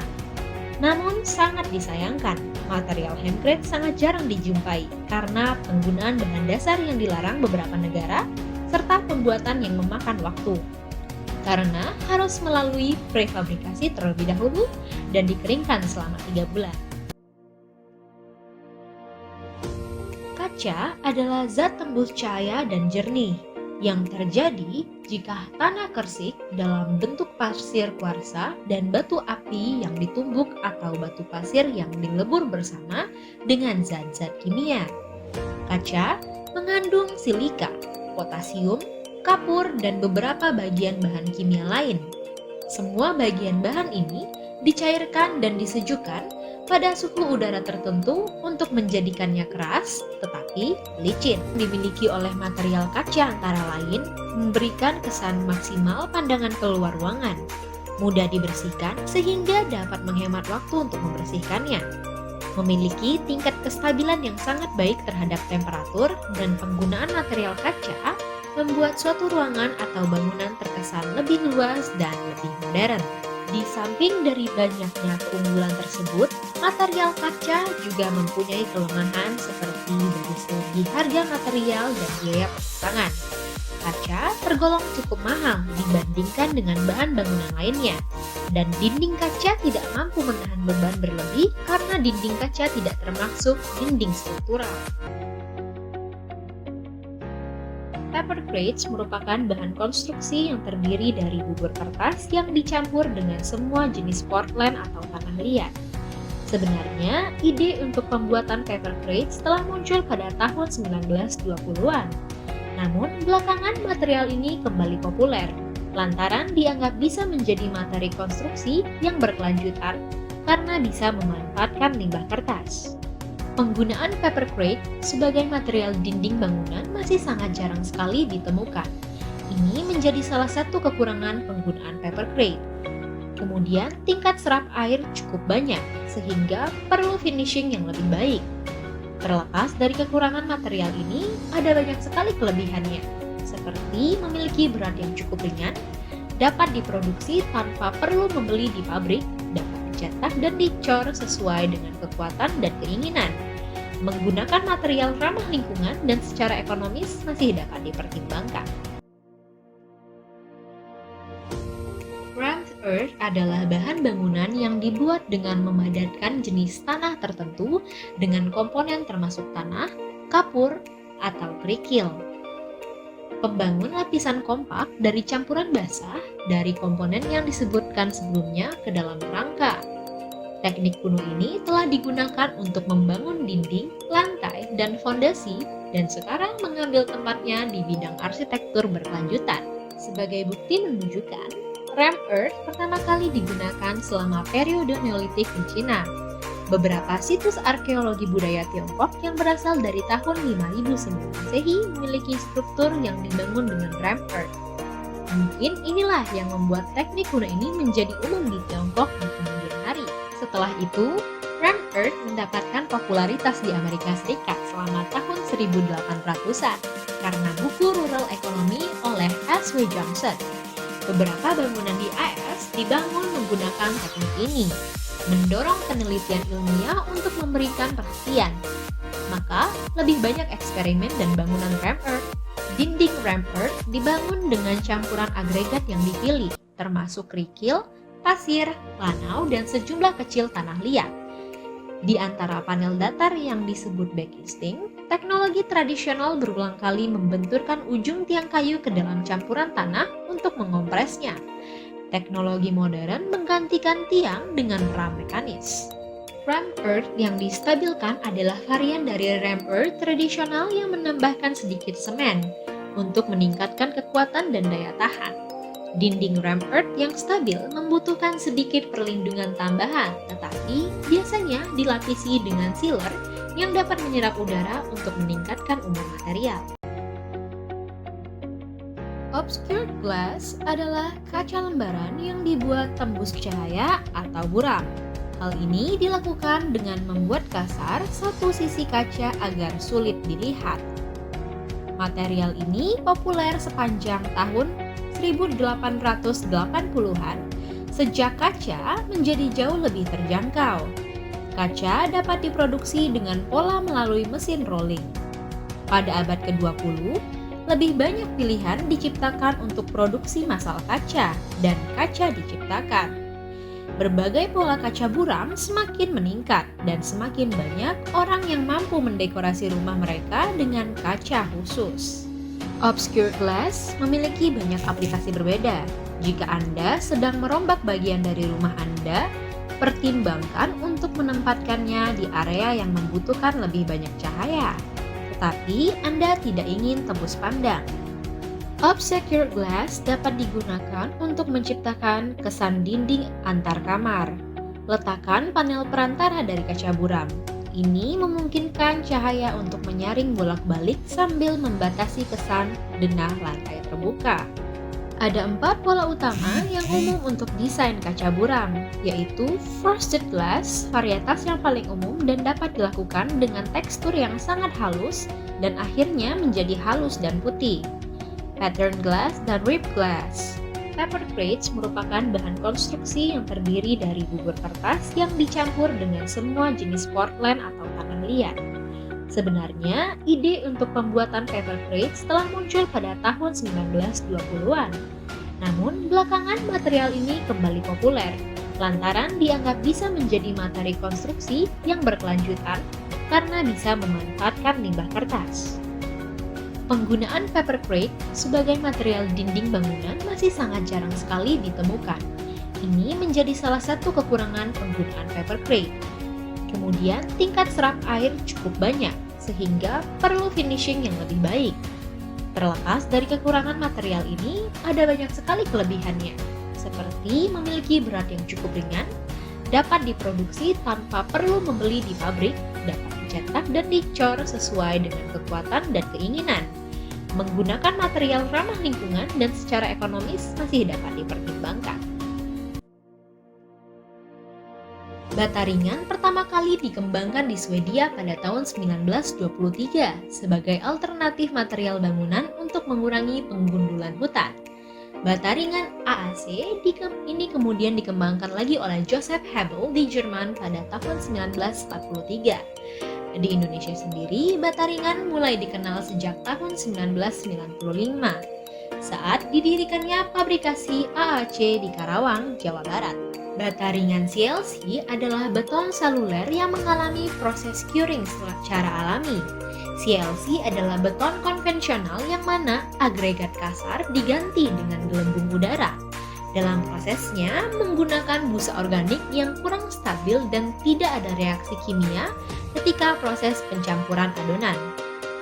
Speaker 1: Namun sangat disayangkan, material handcrate sangat jarang dijumpai karena penggunaan bahan dasar yang dilarang beberapa negara serta pembuatan yang memakan waktu. Karena harus melalui prefabrikasi terlebih dahulu dan dikeringkan selama 3 bulan. Kaca adalah zat tembus cahaya dan jernih yang terjadi jika tanah kersik dalam bentuk pasir kuarsa dan batu api yang ditumbuk atau batu pasir yang dilebur bersama dengan zat-zat kimia. Kaca mengandung silika, potasium, kapur, dan beberapa bagian bahan kimia lain. Semua bagian bahan ini dicairkan dan disejukkan pada suhu udara tertentu untuk menjadikannya keras tetapi licin. Dimiliki oleh material kaca antara lain memberikan kesan maksimal pandangan keluar ruangan, mudah dibersihkan sehingga dapat menghemat waktu untuk membersihkannya. Memiliki tingkat kestabilan yang sangat baik terhadap temperatur dan penggunaan material kaca membuat suatu ruangan atau bangunan terkesan lebih luas dan lebih modern. Di samping dari banyaknya keunggulan tersebut, material kaca juga mempunyai kelemahan seperti dari segi harga material dan biaya pemasangan. Kaca tergolong cukup mahal dibandingkan dengan bahan bangunan lainnya, dan dinding kaca tidak mampu menahan beban berlebih karena dinding kaca tidak termasuk dinding struktural. Paper crates merupakan bahan konstruksi yang terdiri dari bubur kertas yang dicampur dengan semua jenis portland atau tanah liat. Sebenarnya, ide untuk pembuatan paper crates telah muncul pada tahun 1920-an. Namun, belakangan material ini kembali populer, lantaran dianggap bisa menjadi materi konstruksi yang berkelanjutan karena bisa memanfaatkan limbah kertas. Penggunaan paper crate sebagai material dinding bangunan masih sangat jarang sekali ditemukan. Ini menjadi salah satu kekurangan penggunaan paper crate. Kemudian, tingkat serap air cukup banyak, sehingga perlu finishing yang lebih baik. Terlepas dari kekurangan material ini, ada banyak sekali kelebihannya, seperti memiliki berat yang cukup ringan, dapat diproduksi tanpa perlu membeli di pabrik, dapat dicetak dan dicor sesuai dengan kekuatan dan keinginan. Menggunakan material ramah lingkungan dan secara ekonomis masih dapat dipertimbangkan. Rammed earth adalah bahan bangunan yang dibuat dengan memadatkan jenis tanah tertentu dengan komponen termasuk tanah, kapur, atau kerikil. Pembangun lapisan kompak dari campuran basah dari komponen yang disebutkan sebelumnya ke dalam rangka. Teknik kuno ini telah digunakan untuk membangun dinding, lantai, dan fondasi, dan sekarang mengambil tempatnya di bidang arsitektur berkelanjutan. Sebagai bukti menunjukkan, rammed earth pertama kali digunakan selama periode Neolitik di Cina. Beberapa situs arkeologi budaya Tiongkok yang berasal dari tahun 5000 sebelum Masehi memiliki struktur yang dibangun dengan rammed earth. Mungkin inilah yang membuat teknik kuno ini menjadi umum di Tiongkok di kemudian hari. Setelah itu, rammed earth mendapatkan popularitas di Amerika Serikat selama tahun 1800-an karena buku Rural Economy oleh S.W. Johnson. Beberapa bangunan di AS dibangun menggunakan teknik ini, mendorong penelitian ilmiah untuk memberikan perhatian. Maka, lebih banyak eksperimen dan bangunan rammed earth. Dinding rammed earth dibangun dengan campuran agregat yang dipilih, termasuk kerikil, pasir, lanau, dan sejumlah kecil tanah liat. Di antara panel datar yang disebut backing, teknologi tradisional berulang kali membenturkan ujung tiang kayu ke dalam campuran tanah untuk mengompresnya. Teknologi modern menggantikan tiang dengan ram mekanis. Rammed earth yang distabilkan adalah varian dari rammed earth tradisional yang menambahkan sedikit semen untuk meningkatkan kekuatan dan daya tahan. Dinding rammed earth yang stabil membutuhkan sedikit perlindungan tambahan, tetapi biasanya dilapisi dengan sealer yang dapat menyerap udara untuk meningkatkan umur material. Obscured glass adalah kaca lembaran yang dibuat tembus cahaya atau buram. Hal ini dilakukan dengan membuat kasar satu sisi kaca agar sulit dilihat. Material ini populer sepanjang tahun 1880-an Sejak kaca menjadi jauh lebih terjangkau. Kaca dapat diproduksi dengan pola melalui mesin rolling. Pada abad ke-20, lebih banyak pilihan diciptakan untuk produksi massal kaca dan kaca diciptakan. Berbagai pola kaca buram semakin meningkat dan semakin banyak orang yang mampu mendekorasi rumah mereka dengan kaca khusus. Obscure glass memiliki banyak aplikasi berbeda. Jika Anda sedang merombak bagian dari rumah Anda, pertimbangkan untuk menempatkannya di area yang membutuhkan lebih banyak cahaya. Tetapi Anda tidak ingin tembus pandang. Obscure glass dapat digunakan untuk menciptakan kesan dinding antar kamar. Letakkan panel perantara dari kaca buram. Ini memungkinkan cahaya untuk menyaring bolak-balik sambil membatasi kesan denah lantai terbuka. Ada 4 pola utama yang umum untuk desain kaca buram, yaitu frosted glass, varietas yang paling umum dan dapat dilakukan dengan tekstur yang sangat halus dan akhirnya menjadi halus dan putih. Pattern glass dan ribbed glass. Paper crates merupakan bahan konstruksi yang terdiri dari bubur kertas yang dicampur dengan semua jenis portland atau tangan liat. Sebenarnya, ide untuk pembuatan paper crates telah muncul pada tahun 1920-an. Namun, belakangan material ini kembali populer, lantaran dianggap bisa menjadi materi konstruksi yang berkelanjutan karena bisa memanfaatkan limbah kertas. Penggunaan paper crate sebagai material dinding bangunan masih sangat jarang sekali ditemukan. Ini menjadi salah satu kekurangan penggunaan paper crate. Kemudian, tingkat serap air cukup banyak, sehingga perlu finishing yang lebih baik. Terlepas dari kekurangan material ini, ada banyak sekali kelebihannya, seperti memiliki berat yang cukup ringan, dapat diproduksi tanpa perlu membeli di pabrik, dapat dicetak dan dicor sesuai dengan kekuatan dan keinginan. Menggunakan material ramah lingkungan dan secara ekonomis masih dapat dipertimbangkan. Bata ringan pertama kali dikembangkan di Swedia pada tahun 1923 sebagai alternatif material bangunan untuk mengurangi penggundulan hutan. Bata ringan AAC ini kemudian dikembangkan lagi oleh Joseph Hebel di Jerman pada tahun 1943. Di Indonesia sendiri, bata ringan mulai dikenal sejak tahun 1995 saat didirikannya pabrikasi AAC di Karawang, Jawa Barat. Bata ringan CLC adalah beton seluler yang mengalami proses curing secara alami. CLC adalah beton konvensional yang mana agregat kasar diganti dengan gelembung udara. Dalam prosesnya, menggunakan busa organik yang kurang stabil dan tidak ada reaksi kimia ketika proses pencampuran adonan.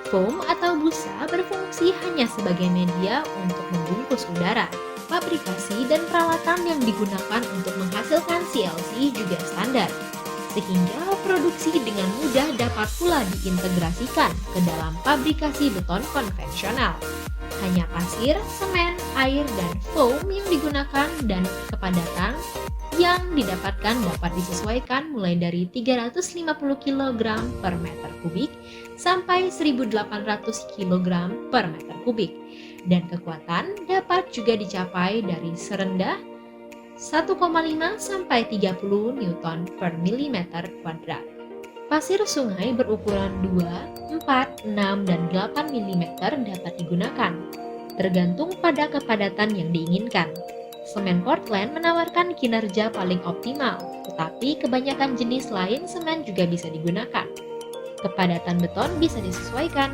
Speaker 1: Foam atau busa berfungsi hanya sebagai media untuk membungkus udara. Fabrikasi dan peralatan yang digunakan untuk menghasilkan CLC juga standar, sehingga produksi dengan mudah dapat pula diintegrasikan ke dalam fabrikasi beton konvensional. Hanya pasir, semen, air, dan foam yang digunakan dan kepadatan yang didapatkan dapat disesuaikan mulai dari 350 kg per meter kubik sampai 1800 kg per meter kubik. Dan kekuatan dapat juga dicapai dari serendah 1,5 sampai 30 Newton per milimeter kuadrat. Pasir sungai berukuran 2, 4, 6, dan 8 mm dapat digunakan, tergantung pada kepadatan yang diinginkan. Semen Portland menawarkan kinerja paling optimal, tetapi kebanyakan jenis lain semen juga bisa digunakan. Kepadatan beton bisa disesuaikan.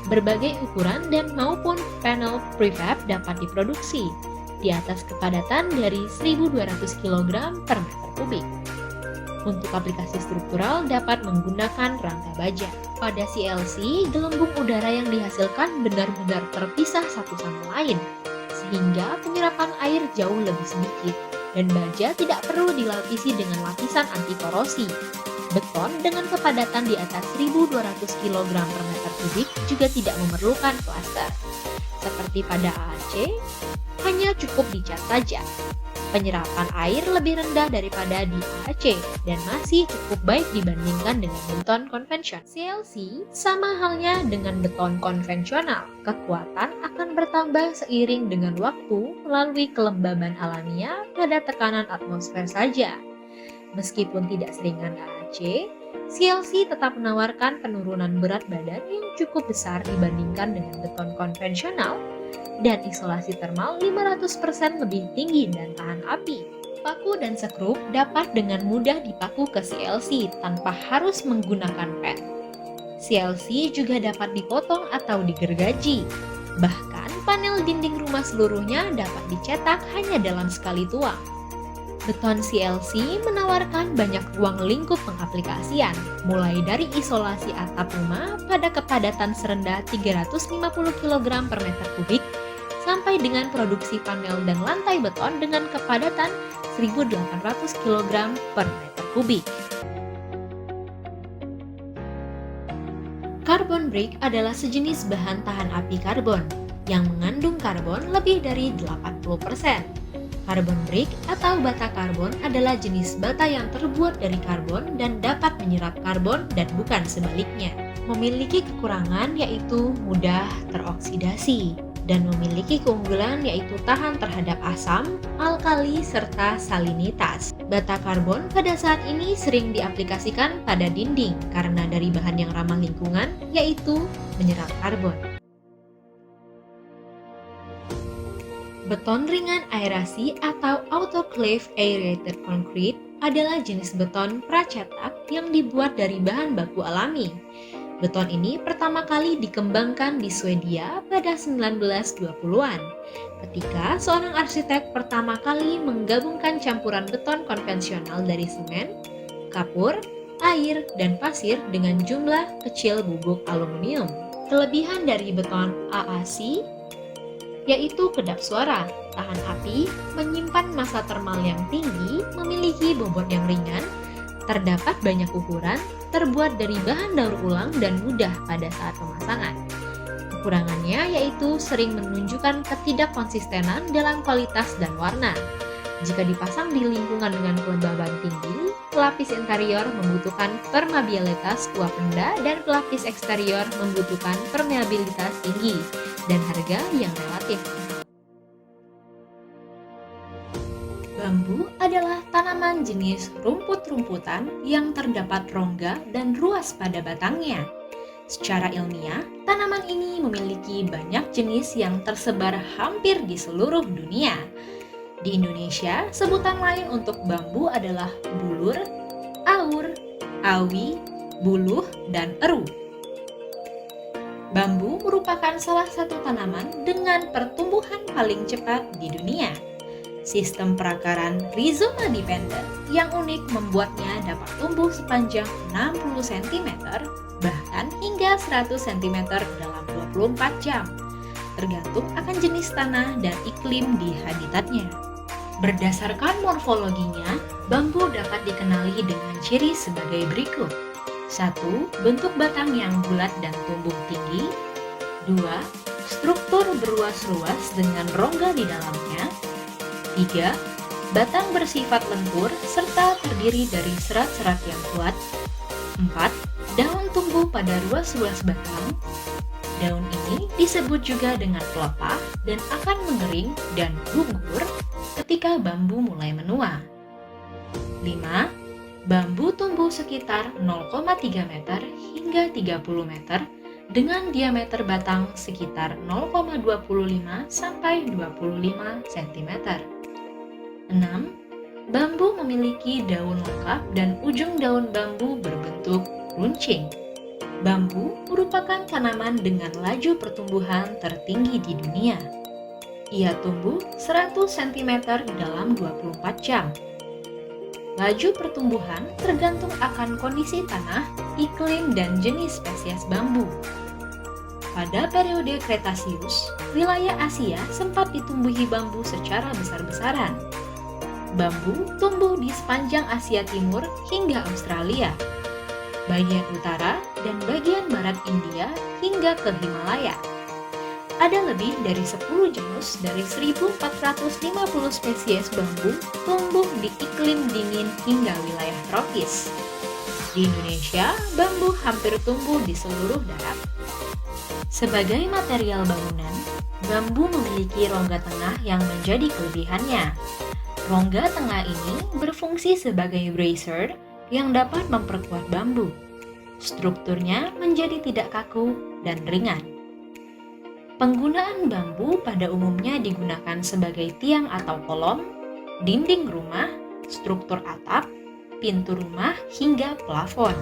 Speaker 1: Berbagai ukuran dan maupun panel prefab dapat diproduksi di atas kepadatan dari 1.200 kg per meter kubik. Untuk aplikasi struktural dapat menggunakan rangka baja. Pada CLC, gelembung udara yang dihasilkan benar-benar terpisah satu sama lain, sehingga penyerapan air jauh lebih sedikit, dan baja tidak perlu dilapisi dengan lapisan anti korosi. Beton dengan kepadatan di atas 1.200 kg per meter kubik juga tidak memerlukan plaster. Seperti pada AAC, hanya cukup dicat saja. Penyerapan air lebih rendah daripada di AAC dan masih cukup baik dibandingkan dengan beton konvensional. CLC sama halnya dengan beton konvensional. Kekuatan akan bertambah seiring dengan waktu melalui kelembaban alamiah pada tekanan atmosfer saja. Meskipun tidak seringan AAC, CLC tetap menawarkan penurunan berat badan yang cukup besar dibandingkan dengan beton konvensional dan isolasi termal 500% lebih tinggi dan tahan api. Paku dan skrup dapat dengan mudah dipaku ke CLC tanpa harus menggunakan pen. CLC juga dapat dipotong atau digergaji. Bahkan panel dinding rumah seluruhnya dapat dicetak hanya dalam sekali tuang. Beton CLC menawarkan banyak ruang lingkup pengaplikasian, mulai dari isolasi atap rumah pada kepadatan serendah 350 kg per meter kubik, sampai dengan produksi panel dan lantai beton dengan kepadatan 1.800 kg per meter kubik. Carbon brick adalah sejenis bahan tahan api karbon yang mengandung karbon lebih dari 80%. Carbon brick atau bata karbon adalah jenis bata yang terbuat dari karbon dan dapat menyerap karbon dan bukan sebaliknya. Memiliki kekurangan yaitu mudah teroksidasi dan memiliki keunggulan yaitu tahan terhadap asam, alkali, serta salinitas. Bata karbon pada saat ini sering diaplikasikan pada dinding karena dari bahan yang ramah lingkungan yaitu menyerap karbon. Beton ringan aerasi atau autoclave aerated concrete adalah jenis beton pracetak yang dibuat dari bahan baku alami. Beton ini pertama kali dikembangkan di Swedia pada 1920-an, ketika seorang arsitek pertama kali menggabungkan campuran beton konvensional dari semen, kapur, air, dan pasir dengan jumlah kecil bubuk aluminium. Kelebihan dari beton AAC yaitu kedap suara, tahan api, menyimpan massa termal yang tinggi, memiliki bobot yang ringan, terdapat banyak ukuran, terbuat dari bahan daur ulang dan mudah pada saat pemasangan. Kekurangannya yaitu sering menunjukkan ketidakkonsistenan dalam kualitas dan warna. Jika dipasang di lingkungan dengan kelembaban tinggi, pelapis interior membutuhkan permeabilitas uap rendah dan pelapis eksterior membutuhkan permeabilitas tinggi dan harga yang relatif. Bambu adalah tanaman jenis rumput-rumputan yang terdapat rongga dan ruas pada batangnya. Secara ilmiah, tanaman ini memiliki banyak jenis yang tersebar hampir di seluruh dunia. Di Indonesia, sebutan lain untuk bambu adalah bulur, aur, awi, buluh, dan eru. Bambu merupakan salah satu tanaman dengan pertumbuhan paling cepat di dunia. Sistem perakaran rhizoma dependent yang unik membuatnya dapat tumbuh sepanjang 60 cm, bahkan hingga 100 cm dalam 24 jam, tergantung akan jenis tanah dan iklim di habitatnya. Berdasarkan morfologinya, bambu dapat dikenali dengan ciri sebagai berikut. 1. Bentuk batang yang bulat dan tumbuh tinggi. 2. Struktur beruas-ruas dengan rongga di dalamnya. 3. Batang bersifat lentur serta terdiri dari serat-serat yang kuat. 4. Daun tumbuh pada ruas-ruas batang. Daun ini disebut juga dengan pelepah dan akan mengering dan gugur ketika bambu mulai menua. 5. Bambu tumbuh sekitar 0,3 meter hingga 30 meter dengan diameter batang sekitar 0,25 sampai 25 cm. 6. Bambu memiliki daun lengkap dan ujung daun bambu berbentuk runcing. Bambu merupakan tanaman dengan laju pertumbuhan tertinggi di dunia. Ia tumbuh 100 cm dalam 24 jam. Laju pertumbuhan tergantung akan kondisi tanah, iklim, dan jenis spesies bambu. Pada periode Kretasius, wilayah Asia sempat ditumbuhi bambu secara besar-besaran. Bambu tumbuh di sepanjang Asia Timur hingga Australia, bagian utara dan bagian barat India hingga ke Himalaya. Ada lebih dari 10 genus dari 1.450 spesies bambu tumbuh di iklim dingin hingga wilayah tropis. Di Indonesia, bambu hampir tumbuh di seluruh darat. Sebagai material bangunan, bambu memiliki rongga tengah yang menjadi kelebihannya. Rongga tengah ini berfungsi sebagai bracer yang dapat memperkuat bambu. Strukturnya menjadi tidak kaku dan ringan. Penggunaan bambu pada umumnya digunakan sebagai tiang atau kolom, dinding rumah, struktur atap, pintu rumah, hingga plafon.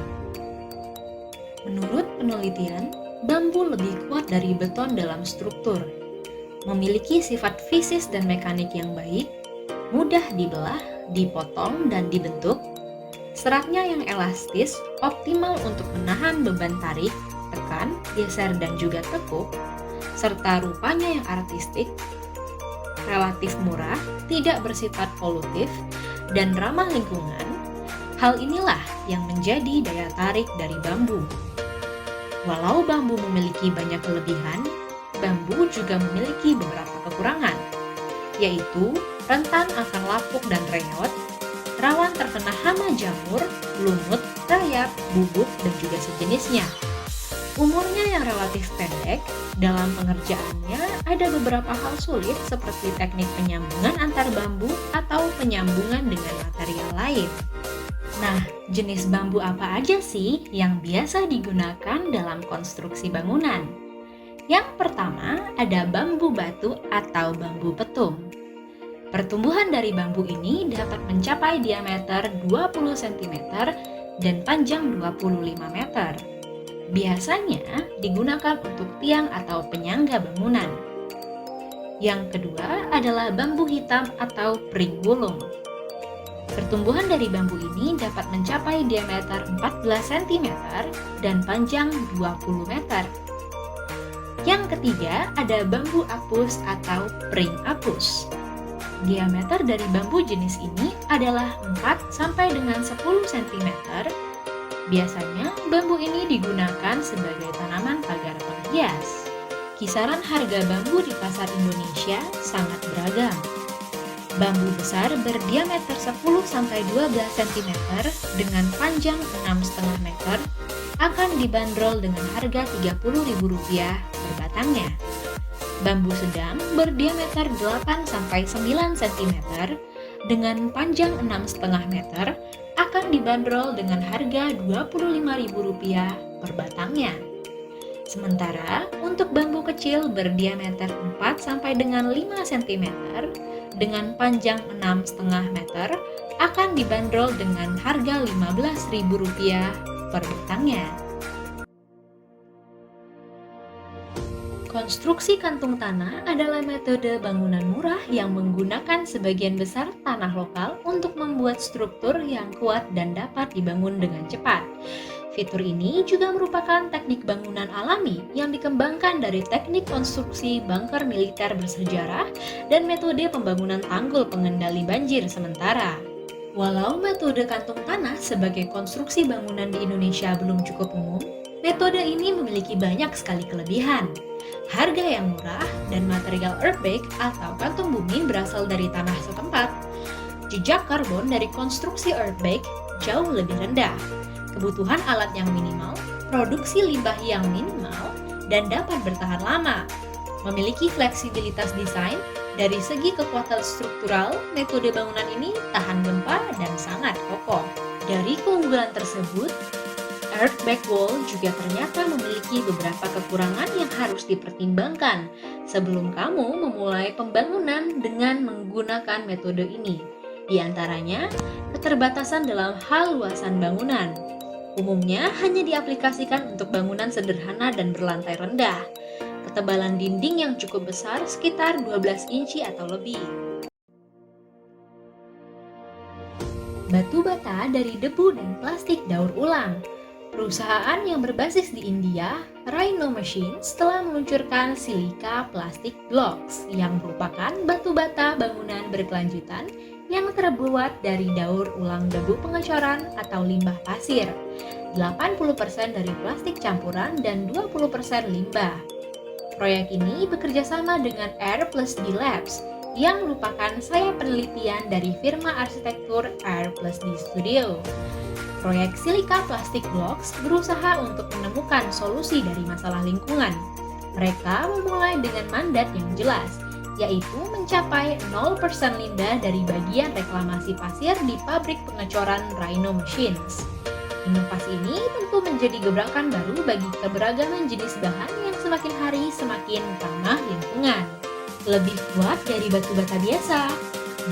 Speaker 1: Menurut penelitian, bambu lebih kuat dari beton dalam struktur, memiliki sifat fisis dan mekanik yang baik, mudah dibelah, dipotong, dan dibentuk. Seratnya yang elastis, optimal untuk menahan beban tarik, tekan, geser, dan juga tekuk, serta rupanya yang artistik, relatif murah, tidak bersifat polutif, dan ramah lingkungan. Hal inilah yang menjadi daya tarik dari bambu. Walau bambu memiliki banyak kelebihan, bambu juga memiliki beberapa kekurangan, yaitu rentan akan lapuk dan reot, rawan terkena hama jamur, lumut, rayap, bubuk, dan juga sejenisnya. Umurnya yang relatif pendek, dalam pengerjaannya ada beberapa hal sulit seperti teknik penyambungan antar bambu atau penyambungan dengan material lain. Nah, jenis bambu apa aja sih yang biasa digunakan dalam konstruksi bangunan? Yang pertama ada bambu batu atau bambu petung. Pertumbuhan dari bambu ini dapat mencapai diameter 20 cm dan panjang 25 meter. Biasanya digunakan untuk tiang atau penyangga bangunan. Yang kedua adalah bambu hitam atau pring wulung. Pertumbuhan dari bambu ini dapat mencapai diameter 14 cm dan panjang 20 meter. Yang ketiga ada bambu apus atau pring apus. Diameter dari bambu jenis ini adalah 4 sampai dengan 10 cm. Biasanya bambu ini digunakan sebagai tanaman pagar penghias. Kisaran harga bambu di pasar Indonesia sangat beragam. Bambu besar berdiameter 10-12 cm dengan panjang 6,5 meter akan dibanderol dengan harga Rp30.000 per batangnya. Bambu sedang berdiameter 8-9 cm dengan panjang 6,5 meter akan dibanderol dengan harga Rp25.000 per batangnya. Sementara untuk bambu kecil berdiameter 4 sampai dengan 5 cm dengan panjang 6,5 meter akan dibanderol dengan harga Rp15.000 per batangnya. Konstruksi kantung tanah adalah metode bangunan murah yang menggunakan sebagian besar tanah lokal untuk membuat struktur yang kuat dan dapat dibangun dengan cepat. Fitur ini juga merupakan teknik bangunan alami yang dikembangkan dari teknik konstruksi bunker militer bersejarah dan metode pembangunan tanggul pengendali banjir sementara. Walau metode kantung tanah sebagai konstruksi bangunan di Indonesia belum cukup umum, metode ini memiliki banyak sekali kelebihan. Harga yang murah dan material earthbake atau kantung bumi berasal dari tanah setempat. Jejak karbon dari konstruksi earthbake jauh lebih rendah. Kebutuhan alat yang minimal, produksi limbah yang minimal, dan dapat bertahan lama. Memiliki fleksibilitas desain, dari segi kekuatan struktural, metode bangunan ini tahan gempa dan sangat kokoh. Dari keunggulan tersebut, earthbake wall juga ternyata memiliki beberapa kekurangan yang harus dipertimbangkan sebelum kamu memulai pembangunan dengan menggunakan metode ini. Di antaranya, keterbatasan dalam hal luasan bangunan. Umumnya hanya diaplikasikan untuk bangunan sederhana dan berlantai rendah. Ketebalan dinding yang cukup besar sekitar 12 inci atau lebih. Batu bata dari debu dan plastik daur ulang. Perusahaan yang berbasis di India, Rhino Machines, telah meluncurkan Silica Plastic Blocks yang merupakan batu bata bangunan berkelanjutan yang terbuat dari daur ulang debu pengecoran atau limbah pasir, 80% dari plastik campuran dan 20% limbah. Proyek ini bekerja sama dengan Air Plus D Labs, yang merupakan sayap penelitian dari firma arsitektur Air Plus D Studio. Proyek Silica Plastic Blocks berusaha untuk menemukan solusi dari masalah lingkungan. Mereka memulai dengan mandat yang jelas, yaitu mencapai 0% limbah dari bagian reklamasi pasir di pabrik pengecoran Rhino Machines. Inovasi ini tentu menjadi gebrakan baru bagi keberagaman jenis bahan yang semakin hari semakin ramah lingkungan. Lebih kuat dari batu bata biasa.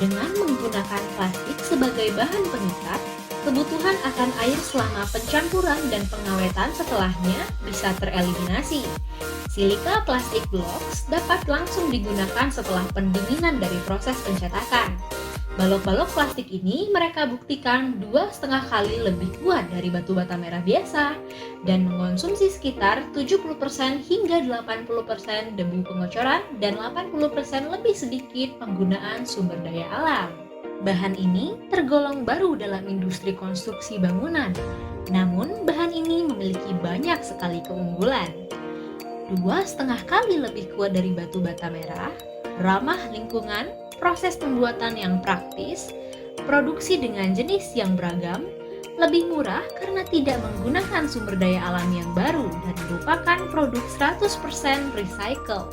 Speaker 1: Dengan menggunakan plastik sebagai bahan pengikat, kebutuhan akan air selama pencampuran dan pengawetan setelahnya bisa tereliminasi. Silika plastic blocks dapat langsung digunakan setelah pendinginan dari proses pencetakan. Balok-balok plastik ini mereka buktikan 2,5 kali lebih kuat dari batu bata merah biasa dan mengonsumsi sekitar 70% hingga 80% debu pengocoran dan 80% lebih sedikit penggunaan sumber daya alam. Bahan ini tergolong baru dalam industri konstruksi bangunan, namun bahan ini memiliki banyak sekali keunggulan. 2,5 kali lebih kuat dari batu bata merah, ramah lingkungan, proses pembuatan yang praktis, produksi dengan jenis yang beragam, lebih murah karena tidak menggunakan sumber daya alam yang baru dan merupakan produk 100% recycle.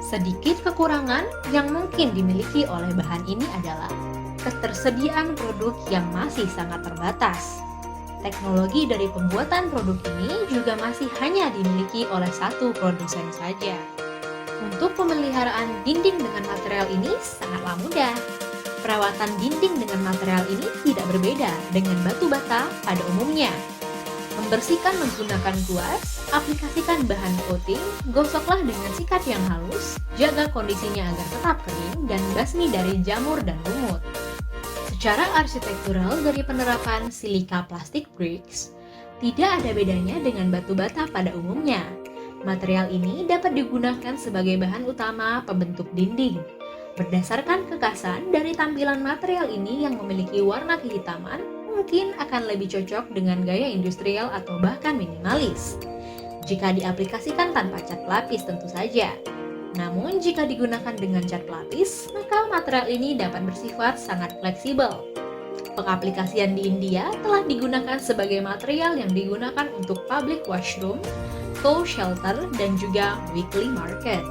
Speaker 1: Sedikit kekurangan yang mungkin dimiliki oleh bahan ini adalah ketersediaan produk yang masih sangat terbatas. Teknologi dari pembuatan produk ini juga masih hanya dimiliki oleh satu produsen saja. Untuk pemeliharaan dinding dengan material ini sangatlah mudah. Perawatan dinding dengan material ini tidak berbeda dengan batu bata pada umumnya. Membersihkan menggunakan kuas, aplikasikan bahan coating, gosoklah dengan sikat yang halus, jaga kondisinya agar tetap kering, dan basmi dari jamur dan lumut. Secara arsitektural dari penerapan silika plastic bricks, tidak ada bedanya dengan batu bata pada umumnya. Material ini dapat digunakan sebagai bahan utama pembentuk dinding. Berdasarkan kekasan dari tampilan material ini yang memiliki warna kehitaman, mungkin akan lebih cocok dengan gaya industrial atau bahkan minimalis. Jika diaplikasikan tanpa cat pelapis tentu saja. Namun jika digunakan dengan cat pelapis, maka material ini dapat bersifat sangat fleksibel. Pengaplikasian di India telah digunakan sebagai material yang digunakan untuk public washroom, cow shelter, dan juga weekly market.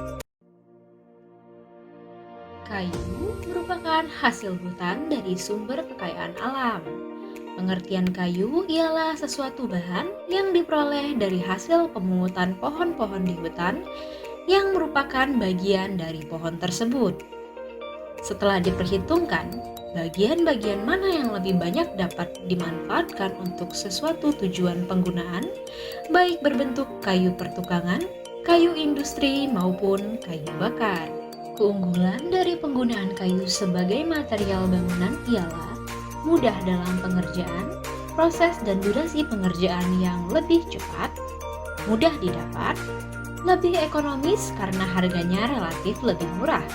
Speaker 1: Kayu merupakan hasil hutan dari sumber kekayaan alam. Pengertian kayu ialah sesuatu bahan yang diperoleh dari hasil pemungutan pohon-pohon di hutan yang merupakan bagian dari pohon tersebut. Setelah diperhitungkan, bagian-bagian mana yang lebih banyak dapat dimanfaatkan untuk sesuatu tujuan penggunaan, baik berbentuk kayu pertukangan, kayu industri, maupun kayu bakar. Keunggulan dari penggunaan kayu sebagai material bangunan ialah mudah dalam pengerjaan, proses dan durasi pengerjaan yang lebih cepat, mudah didapat, lebih ekonomis karena harganya relatif lebih murah.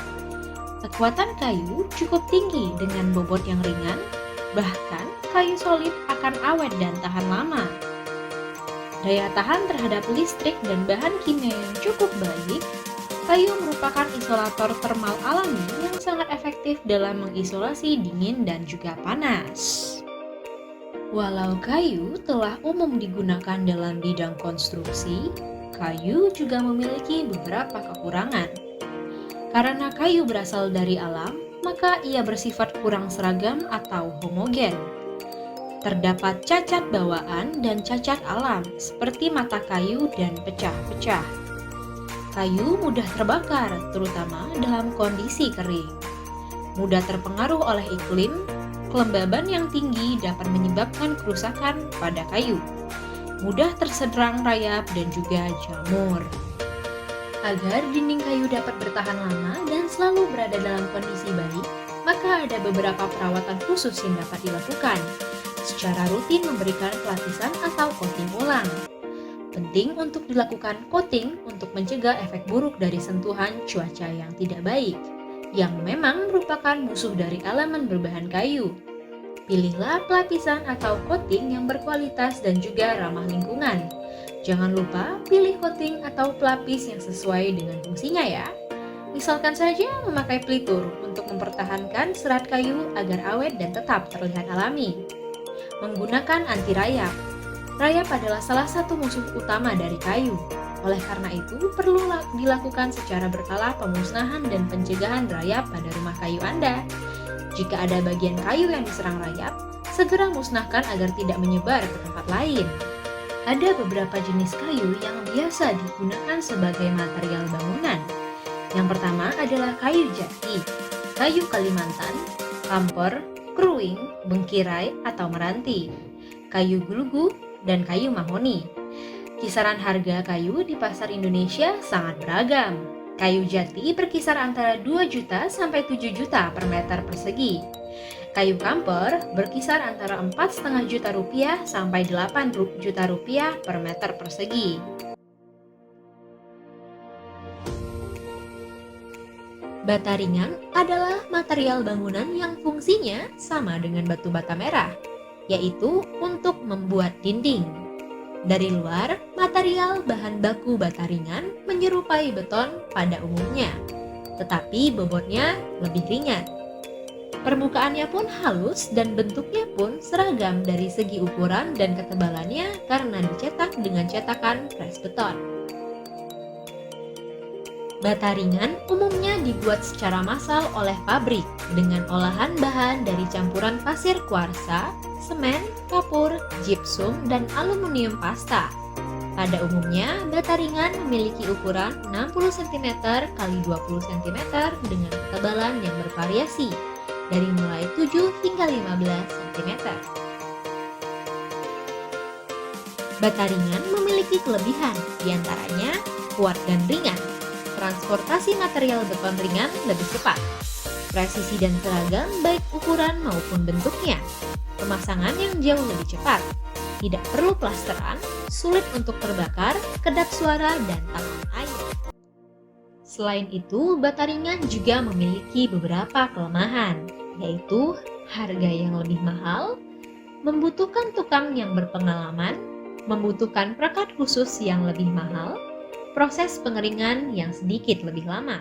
Speaker 1: Kekuatan kayu cukup tinggi dengan bobot yang ringan, bahkan kayu solid akan awet dan tahan lama. Daya tahan terhadap listrik dan bahan kimia yang cukup baik, kayu merupakan isolator termal alami yang sangat efektif dalam mengisolasi dingin dan juga panas. Walau kayu telah umum digunakan dalam bidang konstruksi, kayu juga memiliki beberapa kekurangan. Karena kayu berasal dari alam, maka ia bersifat kurang seragam atau homogen. Terdapat cacat bawaan dan cacat alam, seperti mata kayu dan pecah-pecah. Kayu mudah terbakar, terutama dalam kondisi kering. Mudah terpengaruh oleh iklim, kelembaban yang tinggi dapat menyebabkan kerusakan pada kayu. Mudah terserang rayap dan juga jamur. Agar dinding kayu dapat bertahan lama dan selalu berada dalam kondisi baik, maka ada beberapa perawatan khusus yang dapat dilakukan. Secara rutin memberikan pelapisan atau coating ulang. Penting untuk dilakukan coating untuk mencegah efek buruk dari sentuhan cuaca yang tidak baik, yang memang merupakan musuh dari elemen berbahan kayu. Pilihlah pelapisan atau coating yang berkualitas dan juga ramah lingkungan. Jangan lupa pilih coating atau pelapis yang sesuai dengan fungsinya ya. Misalkan saja memakai pelitur untuk mempertahankan serat kayu agar awet dan tetap terlihat alami. Menggunakan anti rayap. Rayap adalah salah satu musuh utama dari kayu. Oleh karena itu, perlu dilakukan secara berkala pemusnahan dan pencegahan rayap pada rumah kayu Anda. Jika ada bagian kayu yang diserang rayap, segera musnahkan agar tidak menyebar ke tempat lain. Ada beberapa jenis kayu yang biasa digunakan sebagai material bangunan. Yang pertama adalah kayu jati, kayu Kalimantan, kamper, keruing, bengkirai atau meranti, kayu gulugu, dan kayu mahoni. Kisaran harga kayu di pasar Indonesia sangat beragam. Kayu jati berkisar antara 2 juta sampai 7 juta per meter persegi. Kayu kamper berkisar antara 4,5 juta rupiah sampai 8 juta rupiah per meter persegi. Bata ringan adalah material bangunan yang fungsinya sama dengan batu bata merah, yaitu untuk membuat dinding. Dari luar, material bahan baku bata ringan menyerupai beton pada umumnya, tetapi bobotnya lebih ringan. Permukaannya pun halus dan bentuknya pun seragam dari segi ukuran dan ketebalannya karena dicetak dengan cetakan pres beton. Bata ringan umumnya dibuat secara massal oleh pabrik dengan olahan bahan dari campuran pasir kuarsa, semen, kapur, gypsum, dan aluminium pasta. Pada umumnya, bata ringan memiliki ukuran 60 cm x 20 cm dengan ketebalan yang bervariasi, dari mulai 7 hingga 15 cm. Bata ringan memiliki kelebihan, diantaranya kuat dan ringan. Transportasi material beton ringan lebih cepat, presisi dan seragam baik ukuran maupun bentuknya, pemasangan yang jauh lebih cepat, tidak perlu plasteran, sulit untuk terbakar, kedap suara, dan tahan air. Selain itu, bata ringan juga memiliki beberapa kelemahan, yaitu harga yang lebih mahal, membutuhkan tukang yang berpengalaman, membutuhkan perekat khusus yang lebih mahal, proses pengeringan yang sedikit lebih lama.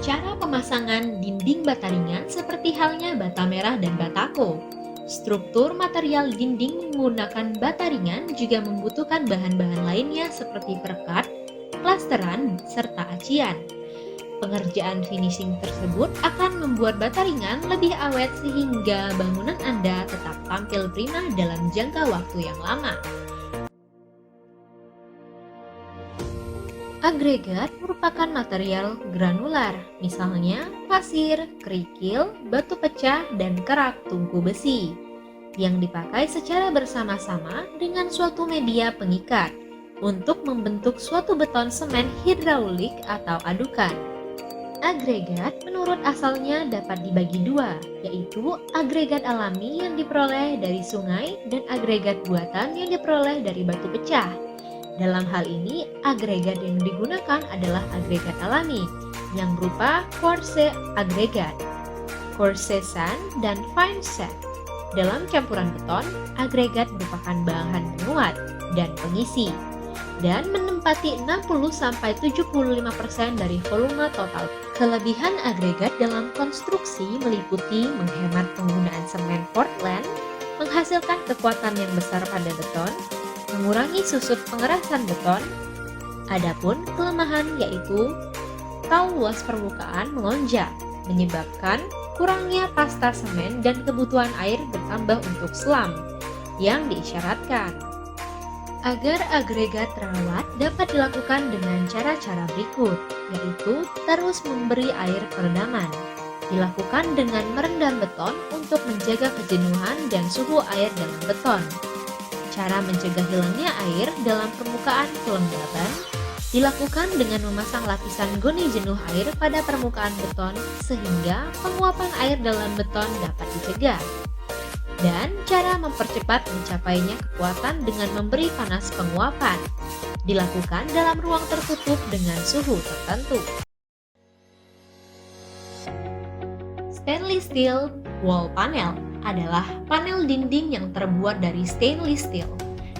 Speaker 1: Cara pemasangan dinding bata ringan seperti halnya bata merah dan batako. Struktur material dinding menggunakan bata ringan juga membutuhkan bahan-bahan lainnya seperti perekat, plasteran, serta acian. Pengerjaan finishing tersebut akan membuat bata ringan lebih awet sehingga bangunan Anda tetap tampil prima dalam jangka waktu yang lama. Agregat merupakan material granular, misalnya pasir, kerikil, batu pecah, dan kerak tungku besi, yang dipakai secara bersama-sama dengan suatu media pengikat untuk membentuk suatu beton semen hidraulik atau adukan. Agregat menurut asalnya dapat dibagi dua, yaitu agregat alami yang diperoleh dari sungai dan agregat buatan yang diperoleh dari batu pecah. Dalam hal ini, agregat yang digunakan adalah agregat alami, yang berupa quartz agregat, coarse sand, dan fine sand. Dalam campuran beton, agregat merupakan bahan penguat dan pengisi, dan menempati 60-75% dari volume total. Kelebihan agregat dalam konstruksi meliputi menghemat penggunaan semen Portland, menghasilkan kekuatan yang besar pada beton, mengurangi susut pengerasan beton. Adapun kelemahan yaitu tau luas permukaan melonjak, menyebabkan kurangnya pasta semen dan kebutuhan air bertambah untuk selam yang diisyaratkan. Agar agregat terawat dapat dilakukan dengan cara-cara berikut, yaitu terus memberi air peredaman. Dilakukan dengan merendam beton untuk menjaga kejenuhan dan suhu air dalam beton. Cara mencegah hilangnya air dalam permukaan kelembaban dilakukan dengan memasang lapisan goni jenuh air pada permukaan beton sehingga penguapan air dalam beton dapat dicegah. Dan cara mempercepat mencapainya kekuatan dengan memberi panas penguapan dilakukan dalam ruang tertutup dengan suhu tertentu. Stainless steel Wall panel adalah panel dinding yang terbuat dari stainless steel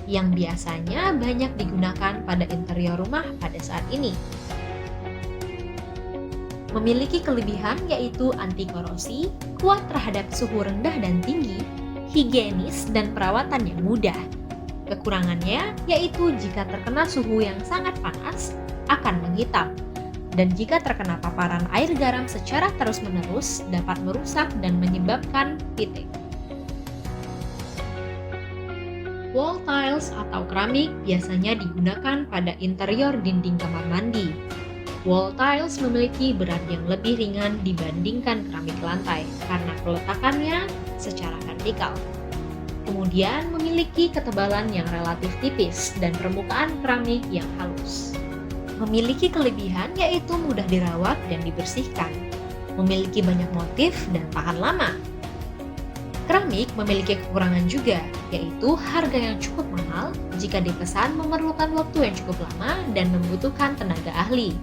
Speaker 1: yang biasanya banyak digunakan pada interior rumah pada saat ini. Memiliki kelebihan yaitu anti korosi, kuat terhadap suhu rendah dan tinggi, higienis dan perawatan yang mudah. Kekurangannya yaitu jika terkena suhu yang sangat panas akan menghitam, dan jika terkena paparan air garam secara terus-menerus dapat merusak dan menyebabkan pitik. Wall tiles atau keramik biasanya digunakan pada interior dinding kamar mandi. Wall tiles memiliki berat yang lebih ringan dibandingkan keramik lantai karena peletakannya secara vertikal. Kemudian memiliki ketebalan yang relatif tipis dan permukaan keramik yang halus. Memiliki kelebihan yaitu mudah dirawat dan dibersihkan. Memiliki banyak motif dan tahan lama. Keramik memiliki kekurangan juga, yaitu harga yang cukup mahal jika dipesan memerlukan waktu yang cukup lama dan membutuhkan tenaga ahli.